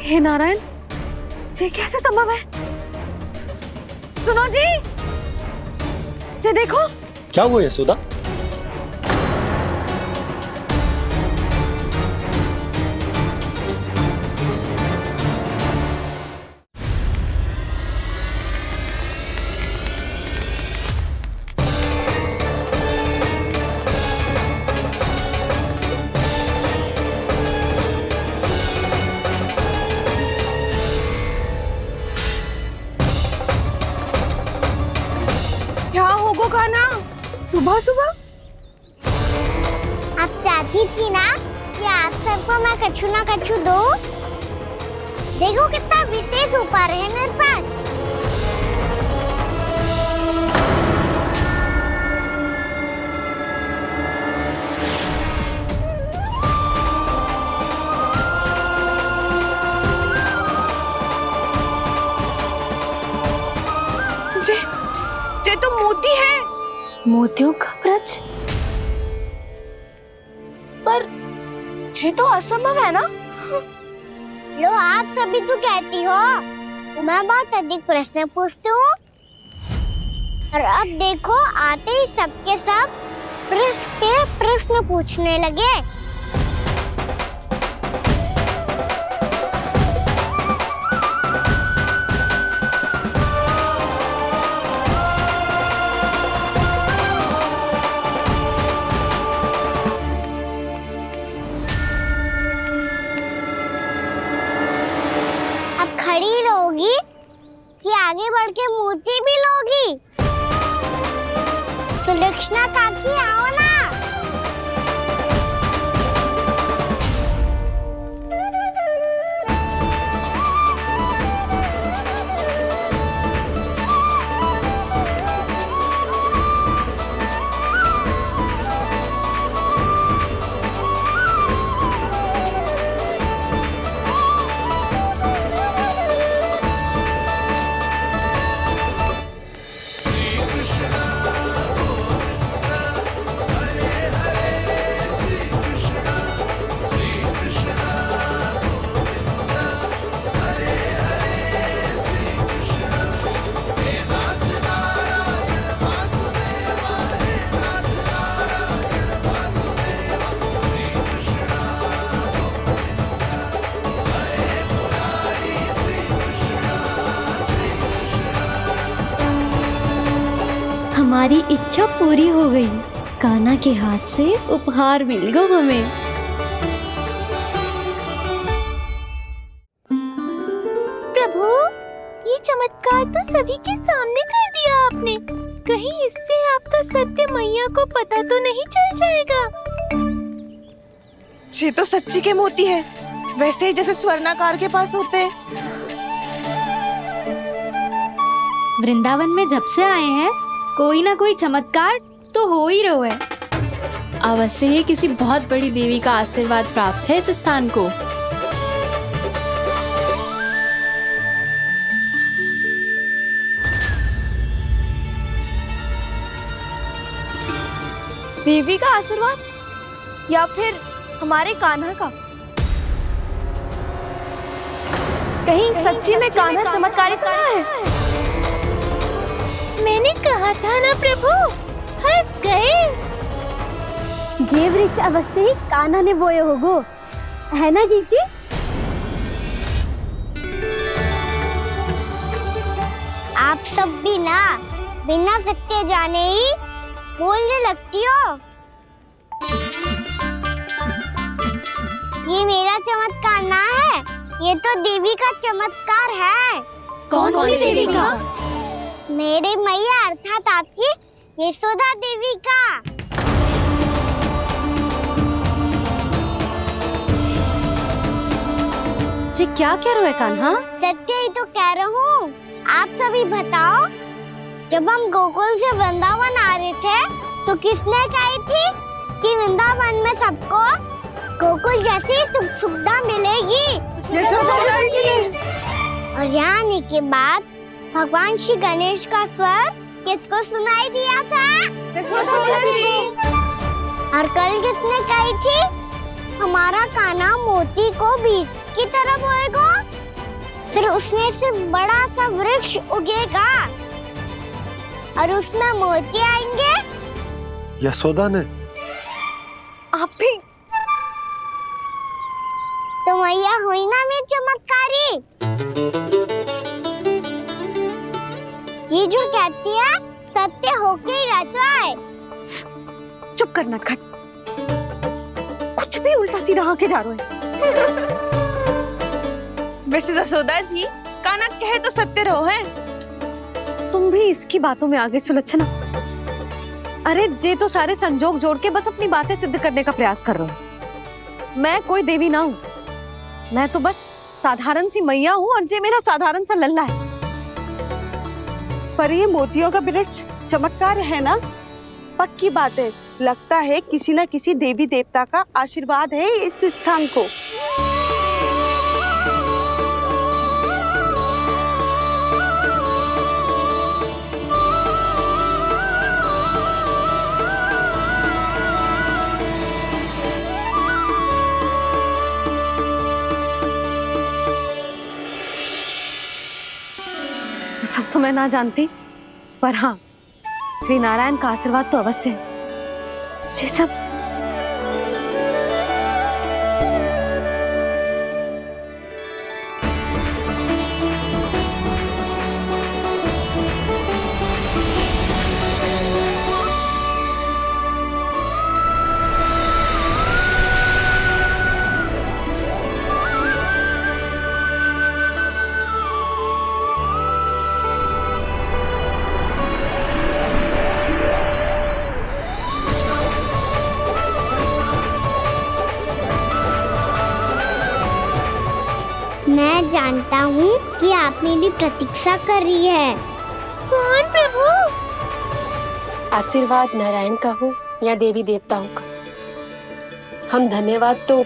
हे नारायण, ये कैसे संभव है? सुनो जी, ये देखो। क्या हुआ यशोदा? क्या होगा कान्हा सुबह सुबह? आप चाहती थी ना कि आप सबको मैं कछु ना कछु दूं? देखो कितना विशेष उपहार है मेरे पास। ये तो मोती है। मोतियों का ब्रज? पर ये तो असंभव है ना? लो आप सभी तो कहती हो, मैं बहुत अधिक प्रश्न पूछती हूँ और अब देखो आते ही सबके सब प्रश्न पूछने लगे। अब खड़ी रहोगी कि आगे बढ़ के मूर्ति भी लोगी? सुलक्षणा काकी आओ ना। हमारी इच्छा पूरी हो गई। कान्हा के हाथ से उपहार मिल गया हमें। प्रभु, ये चमत्कार तो सभी के सामने कर दिया आपने। कहीं इससे आपका सत्य मैया को पता तो नहीं चल जाएगा? ये तो सच्ची के मोती है, वैसे ही जैसे स्वर्णाकार के पास होते हैं। वृंदावन में जब से आए हैं कोई ना कोई चमत्कार तो हो ही रहा है। अवश्य ही किसी बहुत बड़ी देवी का आशीर्वाद प्राप्त है इस स्थान को। देवी का आशीर्वाद या फिर हमारे कान्हा का? कहीं सच्ची में कान्हा चमत्कारी तो ना है? मैंने कहा था ना प्रभु, हंस गए। ये वृक्ष अवश्य ही कान्हा ने बोए होगो, है ना जीजी? आप सब भी ना बिना सत्य जाने ही बोलने लगती हो। ये मेरा चमत्कार ना है, ये तो देवी का चमत्कार है। कौन सी देवी का? मेरे मैया अर्थात आपकी यशोदा देवी का। जी क्या कह रहे हो कान्हा? सत्य ही तो कह रहा हूँ। आप सभी बताओ, जब हम गोकुल से वृंदावन आ रहे थे तो किसने कही थी कि वृंदावन में सबको गोकुल जैसी सुख सुविधा मिलेगी? यशोदा जी। और यहाँ आने के बाद भगवान श्री गणेश का स्वर किसको सुनाई दिया था? यशोदा जी। और कल किसने कही थी हमारा कान्हा मोती को बीज की तरह बोएगा, फिर उसमें से बड़ा सा वृक्ष उगेगा और उसमें मोती आएंगे? यशोदा ने? आप भी? तो मैया हुई ना मेरी चमत्कारी। ये जो कहती है सत्य होके ही रहता है। चुप कर नटखट, कुछ भी उल्टा सीधा आके जा रहे हैं। वैसे यशोदा जी, कान्हा कहे तो सत्य रहो है। तुम भी इसकी बातों में आगे सुलझना। अरे जे तो सारे संजोग जोड़ के बस अपनी बातें सिद्ध करने का प्रयास कर रहे हो। मैं कोई देवी ना हूँ, मैं तो बस साधारण सी मैया हूँ और जे मेरा साधारण सा लल्ला है। पर ये मोतियों का वृक्ष चमत्कार है ना? पक्की बात है, लगता है किसी न किसी देवी देवता का आशीर्वाद है इस स्थान को। वो सब तो मैं ना जानती, पर हाँ, श्री नारायण का आशीर्वाद तो अवश्य है। ये सब मैं जानता हूँ कि आप मेरी प्रतीक्षा कर रही है। कौन प्रभु? आशीर्वाद नारायण का हो या देवी देवताओं का, हम धन्यवाद तो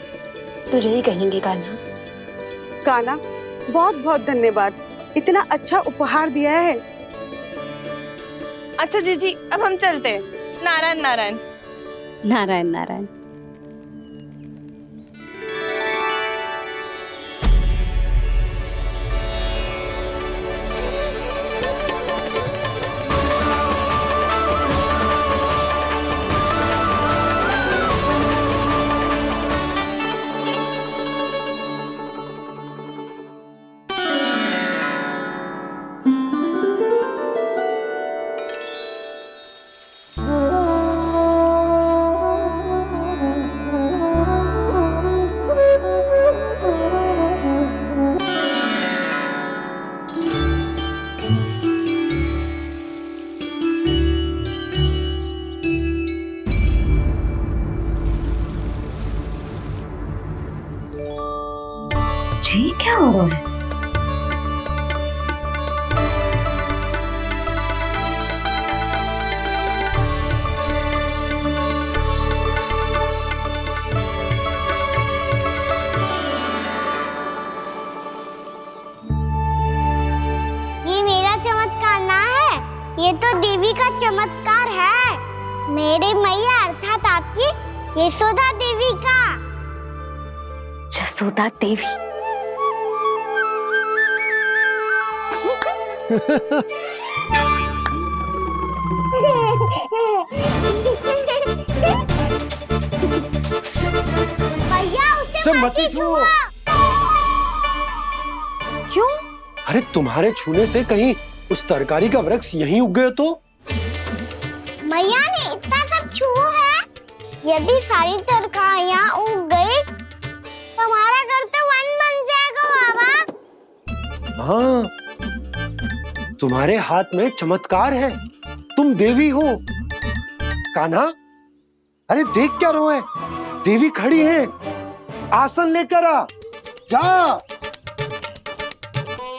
तुझे ही कहेंगे कान्हा। कान्हा, बहुत बहुत धन्यवाद, इतना अच्छा उपहार दिया है। अच्छा जीजी, अब हम चलते हैं। नारायण नारायण। नारायण नारायण। ये क्या हो रहा है? ये मेरा चमत्कार ना है, ये तो देवी का चमत्कार है। मेरे मैया अर्थात आपकी यशोदा देवी का। यशोदा देवी। भैया उसे मत छुओ। क्यों? अरे तुम्हारे छूने से कहीं उस तरकारी का वृक्ष यहीं उग गए तो? मैया ने इतना सब छुआ है, यदि सारी तरकारियां उग गई तो हमारा घर तो वन बन जाएगा बाबा। हाँ, तुम्हारे हाथ में चमत्कार है, तुम देवी हो। कान्हा, अरे देख क्या रहो है, देवी खड़ी है, आसन लेकर आ, जा।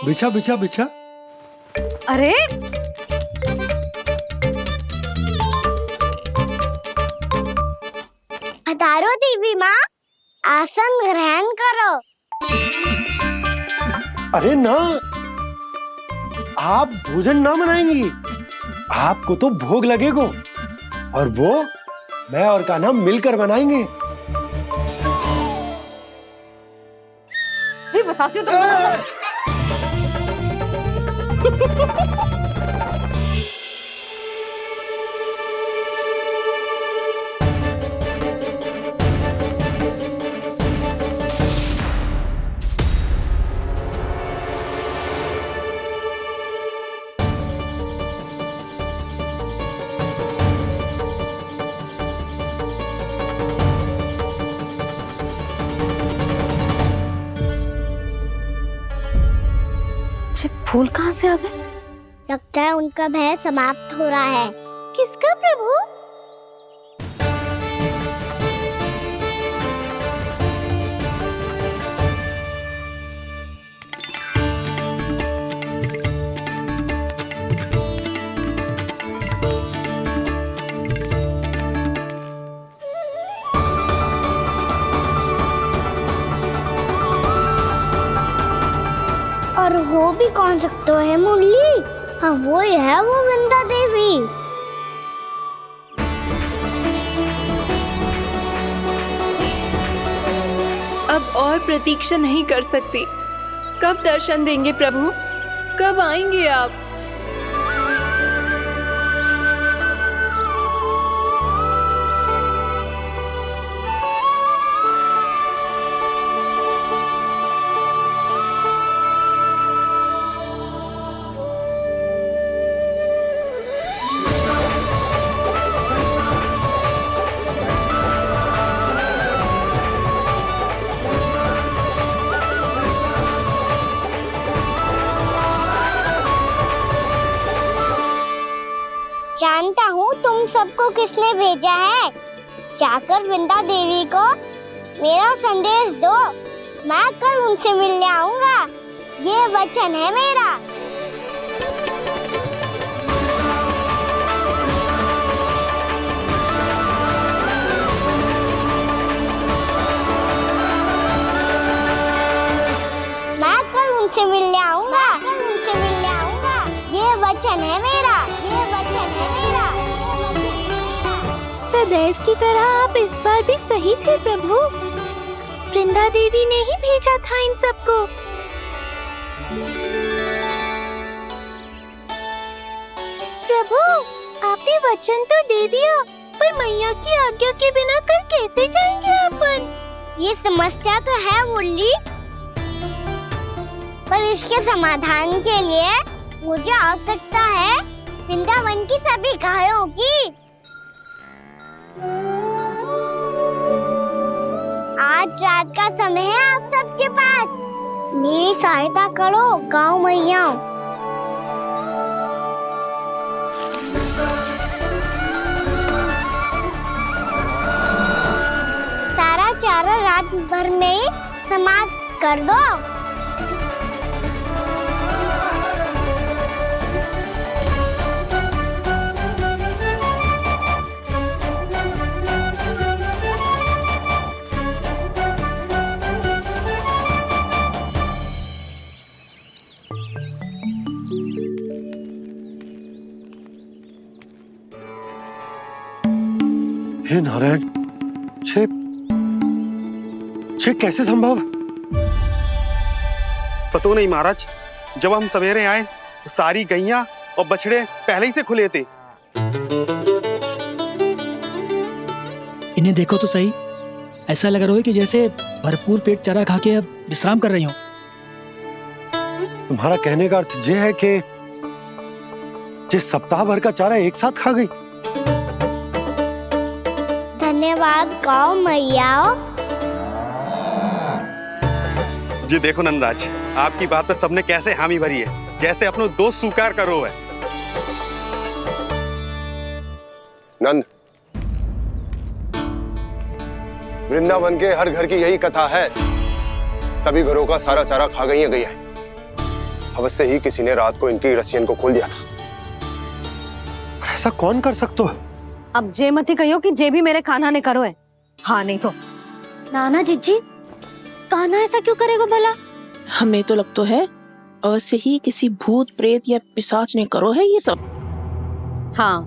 बिछा बिछा बिछा। अरे पधारो देवी माँ, आसन ग्रहण करो। अरे ना, आप भोजन ना बनाएंगी, आपको तो भोग लगेगा, और वो मैं और कान्हा मिलकर बनाएंगे। भी बताती हूँ तुमको। फूल कहाँ से आ गए? लगता है उनका भय समाप्त हो रहा है। किसका प्रभु? और हो भी कौन सकता है मुरली? हाँ वो ही है, वो वृंदा देवी। अब और प्रतीक्षा नहीं कर सकती। कब दर्शन देंगे प्रभु? कब आएंगे आप? जानता हूँ तुम सबको किसने भेजा है। जाकर वृंदा देवी को मेरा संदेश दो। मैं कल उनसे मिलने आऊंगा, ये वचन है मेरा। मैं कल उनसे मिलने आऊंगा, ये वचन है मेरा, ये वचन है मेरा। सदैव की तरह आप इस बार भी सही थे प्रभु। वृंदा देवी ने ही भेजा था इन सबको। प्रभु, आपने वचन तो दे दिया, पर मैया की आज्ञा के बिना कल कैसे जाएंगे अपन? ये समस्या तो है मुरली, पर इसके समाधान के लिए मुझे आवश्यकता है वृंदावन की सभी गायों की। आज रात का समय है आप सबके पास, मेरी सहायता करो गाँव मैया। सारा चारा रात भर में ही समाप्त कर दो। हे नारायण, छे कैसे संभव? पता नहीं महाराज, जब हम सवेरे आए तो सारी गैया और बछड़े पहले ही से खुले थे। इन्हें देखो तो सही, ऐसा लग रहा है कि जैसे भरपूर पेट चारा खा के अब विश्राम कर रही हो। तुम्हारा कहने का अर्थ ये है कि जिस सप्ताह भर का चारा एक साथ खा गई। धन्यवाद गाँव मैया। जी देखो नंदराज, आपकी बात पे सबने कैसे हामी भरी है, जैसे अपनो दोस्त स्वीकार करो है। नंद, वृंदावन के हर घर की यही कथा है, सभी घरों का सारा चारा खा गई है। अवश्य ही किसी ने रात को इनकी रस्सियन को खोल दिया था। ऐसा कौन कर सकते हो? अब जे मत ही कहियो कि जे भी मेरे कान्हा ने करो है। हाँ नहीं तो नाना जीजी, कान्हा ऐसा क्यों करेगा भला? हमें तो लगता है अवश्य ही किसी भूत प्रेत या पिशाच ने करो है ये सब। हाँ,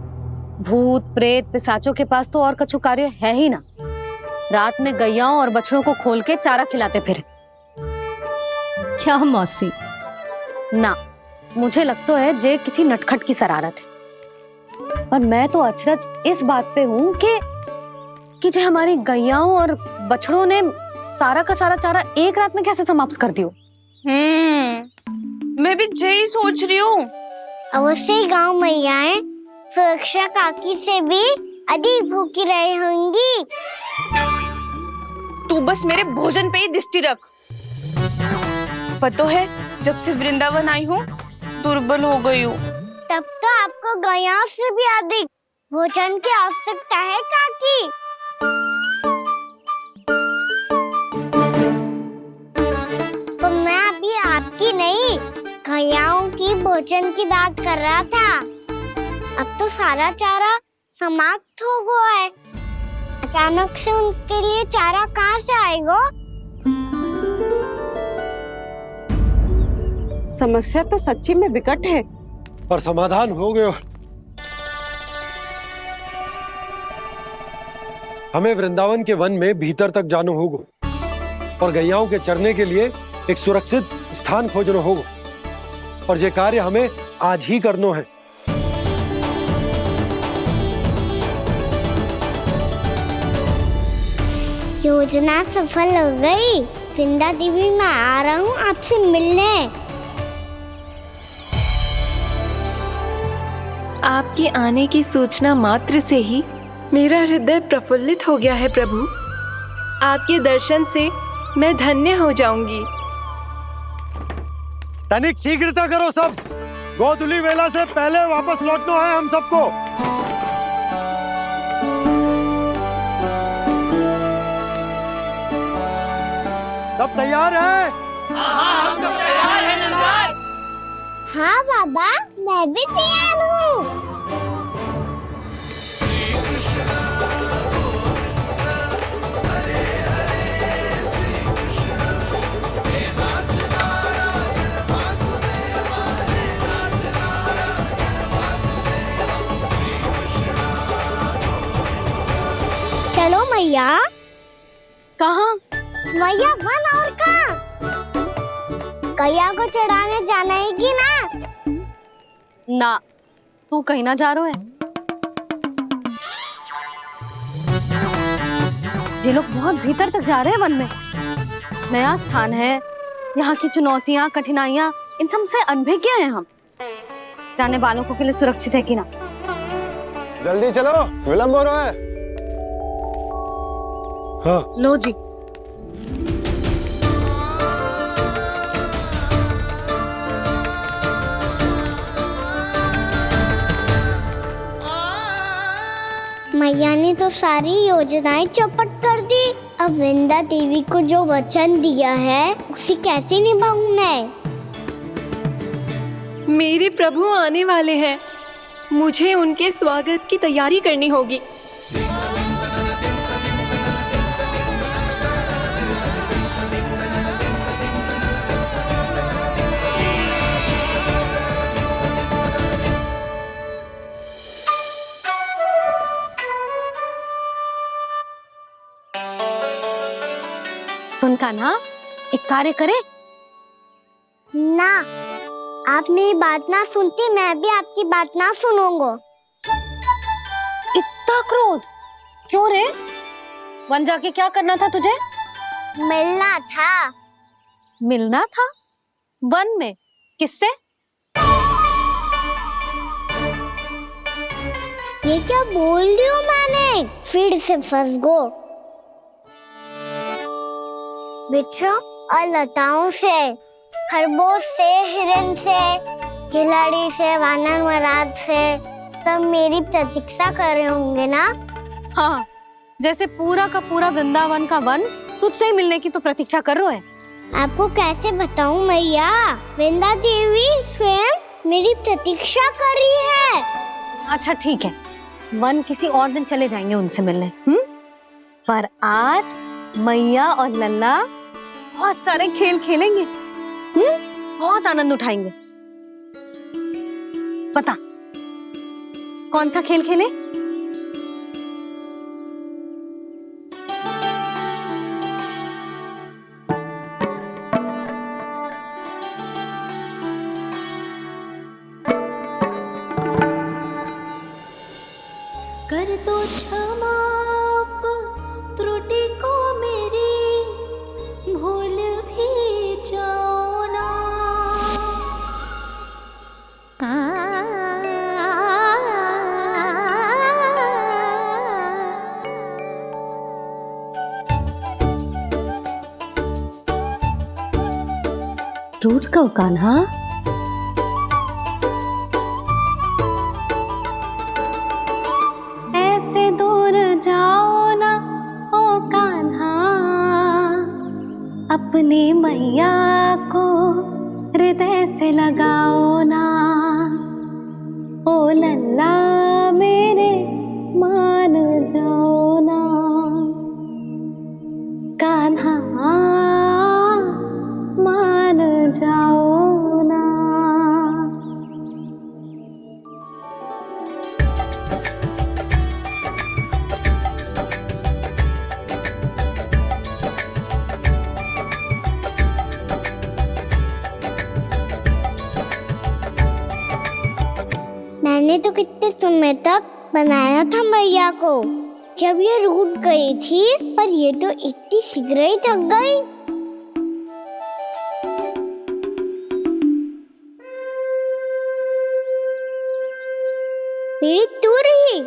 भूत प्रेत पिशाचों के पास तो और कछु कार्य है ही ना। रात में गैयाओं और बछड़ों को खोल के चारा खिलाते फिर। क्या मौसी? ना, मुझे लगता है जे किसी नटखट की शरारत है। और मैं तो अचरज इस बात पे हूँ कि जो हमारी गैयाओं और बछड़ों ने सारा का सारा चारा एक रात में कैसे समाप्त कर दियो। मैं भी यही सोच रही हूँ। अवश्य ही गाँव मैयाएं सुरक्षा काकी से भी अधिक भूखी रही होंगी। तू बस मेरे भोजन पे ही दृष्टि रख। पता है, जब से वृंदावन आई हूँ दुर्बल हो गई हूँ। तब तो आपको गैयाओं से भी अधिक भोजन की आवश्यकता है काकी। तो मैं अभी आपकी नहीं, गैयाओं की भोजन की बात कर रहा था। अब तो सारा चारा समाप्त हो गया है, अचानक से उनके लिए चारा कहाँ से आएगा? समस्या तो सच्ची में विकट है, पर समाधान हो गयो। हमें वृंदावन के वन में भीतर तक जाना होगा और गैयाओं के चरने के लिए एक सुरक्षित स्थान खोजना होगा, और ये कार्य हमें आज ही करना है। योजना सफल हो गई। वृंदा देवी, मैं आ रहा हूँ आपसे मिलने। आपके आने की सूचना मात्र से ही मेरा हृदय प्रफुल्लित हो गया है प्रभु। आपके दर्शन से मैं धन्य हो जाऊंगी। तनिक शीघ्रता करो सब, गोधुली वेला से पहले वापस लौटना है हम सबको। सब तैयार है? हम सब तैयार हैं नंदराज। हाँ बाबा, मैं भी तैयार हूँ। चलो मैया। कहाँ? मैया वन और कहाँ? कैया को चढ़ाने जाना है कि ना? ना, तू कहीं ना जा रहा है। ये लोग बहुत भीतर तक जा रहे हैं वन में। नया स्थान है, यहाँ की चुनौतियाँ, कठिनाइयाँ, इन सब से अनभिज्ञ हैं हम। जाने वालों के लिए सुरक्षित है कि ना? जल्दी चलो, विलंब हो रहा है। हाँ। लो जी। मैया ने तो सारी योजनाएं चौपट कर दी। अब वृंदा देवी को जो वचन दिया है उसे कैसे निभाऊं मैं? मेरे प्रभु आने वाले हैं, मुझे उनके स्वागत की तैयारी करनी होगी। सुन कान्हा, एक कार्य करे? ना, आप मेरी बात ना सुनती, मैं भी आपकी बात ना सुनूंगा। इतना क्रोध क्यों रे? वन जाके क्या करना था तुझे? मिलना था। मिलना था? वन में? किससे? ये क्या बोल रही हूँ मैंने? फिर से फंस गो। बिच्छू और लताओं से, खरगोश से, हिरन से, खिलाड़ी से, वानर महाराज से, सब मेरी प्रतीक्षा कर रहे होंगे ना? हाँ, जैसे पूरा का पूरा वृंदावन का वन तुझसे ही मिलने की तो प्रतीक्षा कर रहा है। आपको कैसे बताऊं मैया? वृंदा देवी स्वयं मेरी प्रतीक्षा कर रही है। अच्छा ठीक है, वन किसी और दिन चले जाएंगे उनसे मिलने। पर आज मैया और लल्ला बहुत सारे खेल खेलेंगे। बहुत आनंद उठाएंगे। बता, कौन सा खेल खेले? कर दो क्षमा त्रुटि को मेरी, भूल भी जाओ ना। रूठ कब कान्हा? ऐसे दूर जाओ ना ओ कान्हा, अपनी मैया को हृदय से लगाओ ना। ओ लल्ला मेरे मान जाओ ना, कान्हा मान जाओ ना। मैंने तो कितने समय तक बनाया था मैया को, जब ये रूठ गई थी, पर ये तो इतनी शीघ्र ही थक गई। मेरी दूर ही।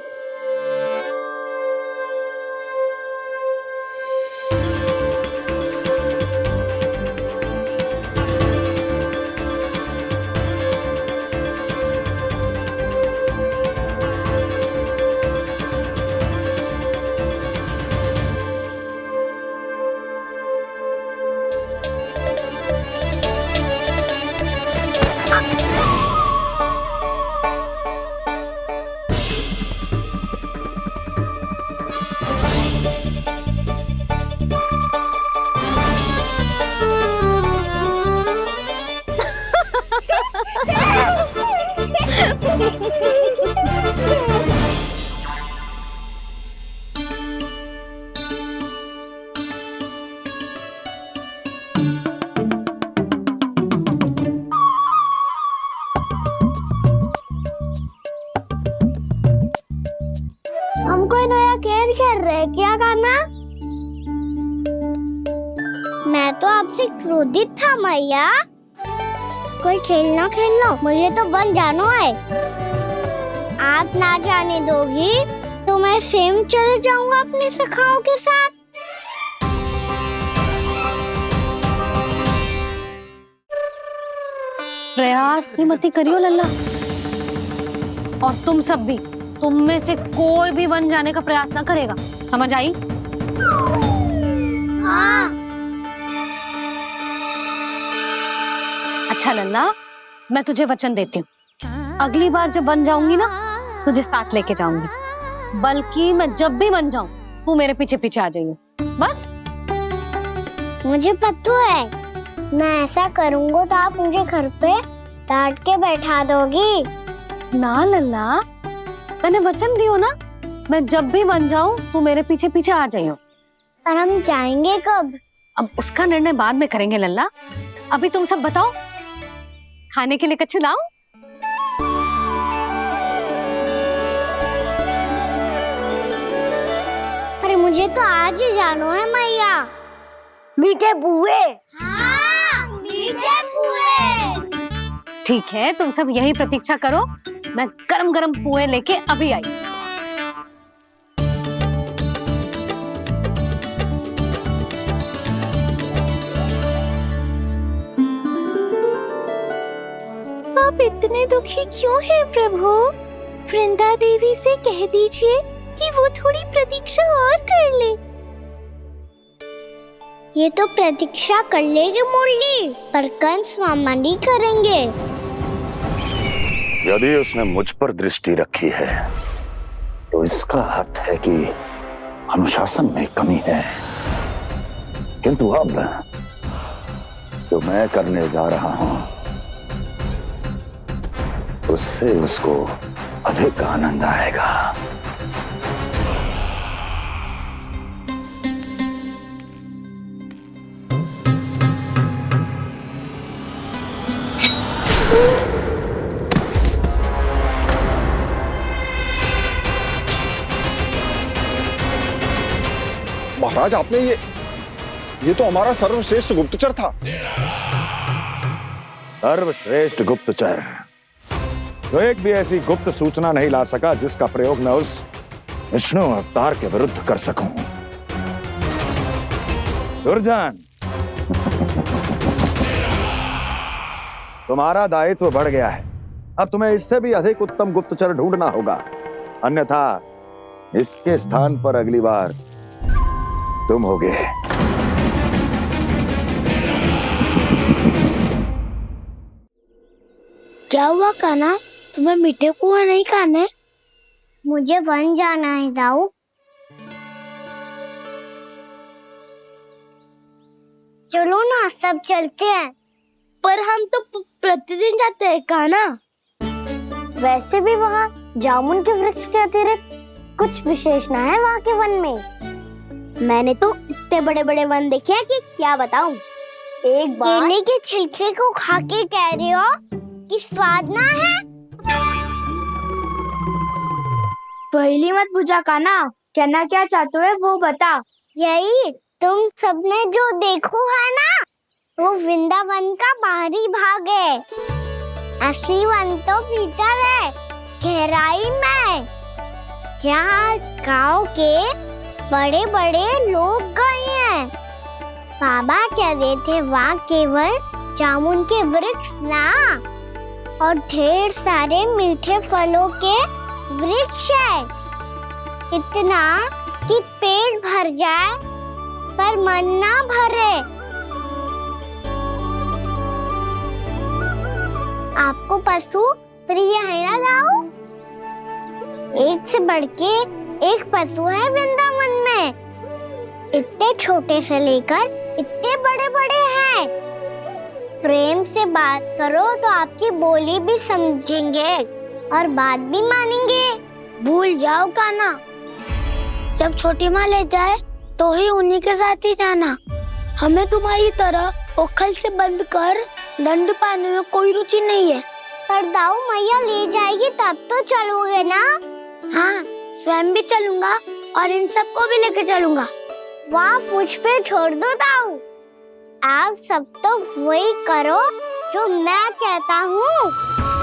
क्रोधित था मैया। कोई खेलना खेल लो, मुझे तो वन जाना है। आप ना जाने दोगी तो मैं स्वयं चले जाऊंगा अपने सखाओं के साथ। प्रयास भी मत करियो लल्ला। और तुम सब भी, तुम में से कोई भी वन जाने का प्रयास ना करेगा, समझ आई? हाँ। अच्छा लल्ला, मैं तुझे वचन देती हूँ, अगली बार जब वन जाऊंगी ना तुझे साथ लेके जाऊंगी। बल्कि मैं जब भी वन जाऊं तू मेरे पीछे पीछे आ जाइयो, बस। मुझे पता है, मैं ऐसा करूंगा तो आप मुझे घर पे डांट के बैठा दोगी। ना लल्ला, मैंने वचन दियो ना, मैं जब भी वन जाऊं तू मेरे पीछे पीछे आ जाइयो। पर हम जाएंगे कब? अब उसका निर्णय बाद में करेंगे लल्ला। अभी तुम सब बताओ, खाने के लिए कुछ लाऊं? अरे मुझे तो आज ही जाना है मैया। मीठे पुए। हाँ, मीठे पुए। ठीक है, तुम सब यही प्रतीक्षा करो, मैं गरम गरम पुए लेके अभी आई। आप इतने दुखी क्यों हैं प्रभु? वृंदा देवी से कह दीजिए कि वो थोड़ी प्रतीक्षा और कर ले। ये तो प्रतीक्षा कर लेगी मुरली, पर कंस मामा नहीं करेंगे। यदि उसने मुझ पर दृष्टि रखी है तो इसका अर्थ है कि अनुशासन में कमी है। किंतु अब जो मैं करने जा रहा हूं उससे उसको अधिक आनंद आएगा। महाराज, आपने ये तो हमारा सर्वश्रेष्ठ गुप्तचर था। सर्वश्रेष्ठ गुप्तचर तो एक भी ऐसी गुप्त सूचना नहीं ला सका जिसका प्रयोग मैं उस विष्णु अवतार के विरुद्ध कर सकूं। दुर्जन, तुम्हारा दायित्व बढ़ गया है। अब तुम्हें इससे भी अधिक उत्तम गुप्तचर ढूंढना होगा, अन्यथा इसके स्थान पर अगली बार तुम होगे। क्या हुआ कान्हा, तुम्हें मीठे पुआ नहीं खाने? मुझे वन जाना है दाऊ। चलो ना, सब चलते हैं। पर हम तो प्रतिदिन जाते हैं कान्हा। वैसे भी वहाँ जामुन के वृक्ष के अतिरिक्त कुछ विशेष ना है वहाँ के वन में। मैंने तो इतने बड़े बड़े वन देखे हैं कि क्या बताऊं। एक बार केले के छिलके को खा के कह रहे हो कि स्वाद ना है? पहली मत पूछा कान्हा, कहना क्या चाहते हो वो बता। यही तुम सबने जो देखो है ना, वो वृंदावन का बाहरी भाग है। असली वन तो भीतर है, गहराई में, जहाँ गाँव के बड़े बड़े लोग गए हैं। बाबा कह रहे थे वहाँ केवल जामुन के वृक्ष ना, और ढेर सारे मीठे फलों के वृक्ष है। इतना कि पेट भर जाए पर मन ना भरे। आपको पशु प्रिय है ना दाऊ? एक से बढ़ के एक पशु है वृंदावन में। इतने छोटे से लेकर इतने बड़े बड़े हैं। प्रेम से बात करो तो आपकी बोली भी समझेंगे और बात भी मानेंगे। भूल जाओ कान्हा, जब छोटी माँ ले जाए तो ही उन्हीं के साथ ही जाना। हमें तुम्हारी तरह ओखल से बंद कर दंड पाने में कोई रुचि नहीं है। पर दाऊ मैया ले जाएगी तब तो चलोगे ना? हाँ, स्वयं भी चलूंगा और इन सबको भी लेके चलूंगा। वहाँ मुझ पे छोड़ दो दाऊ। आप सब तो वही करो जो मैं कहता हूँ।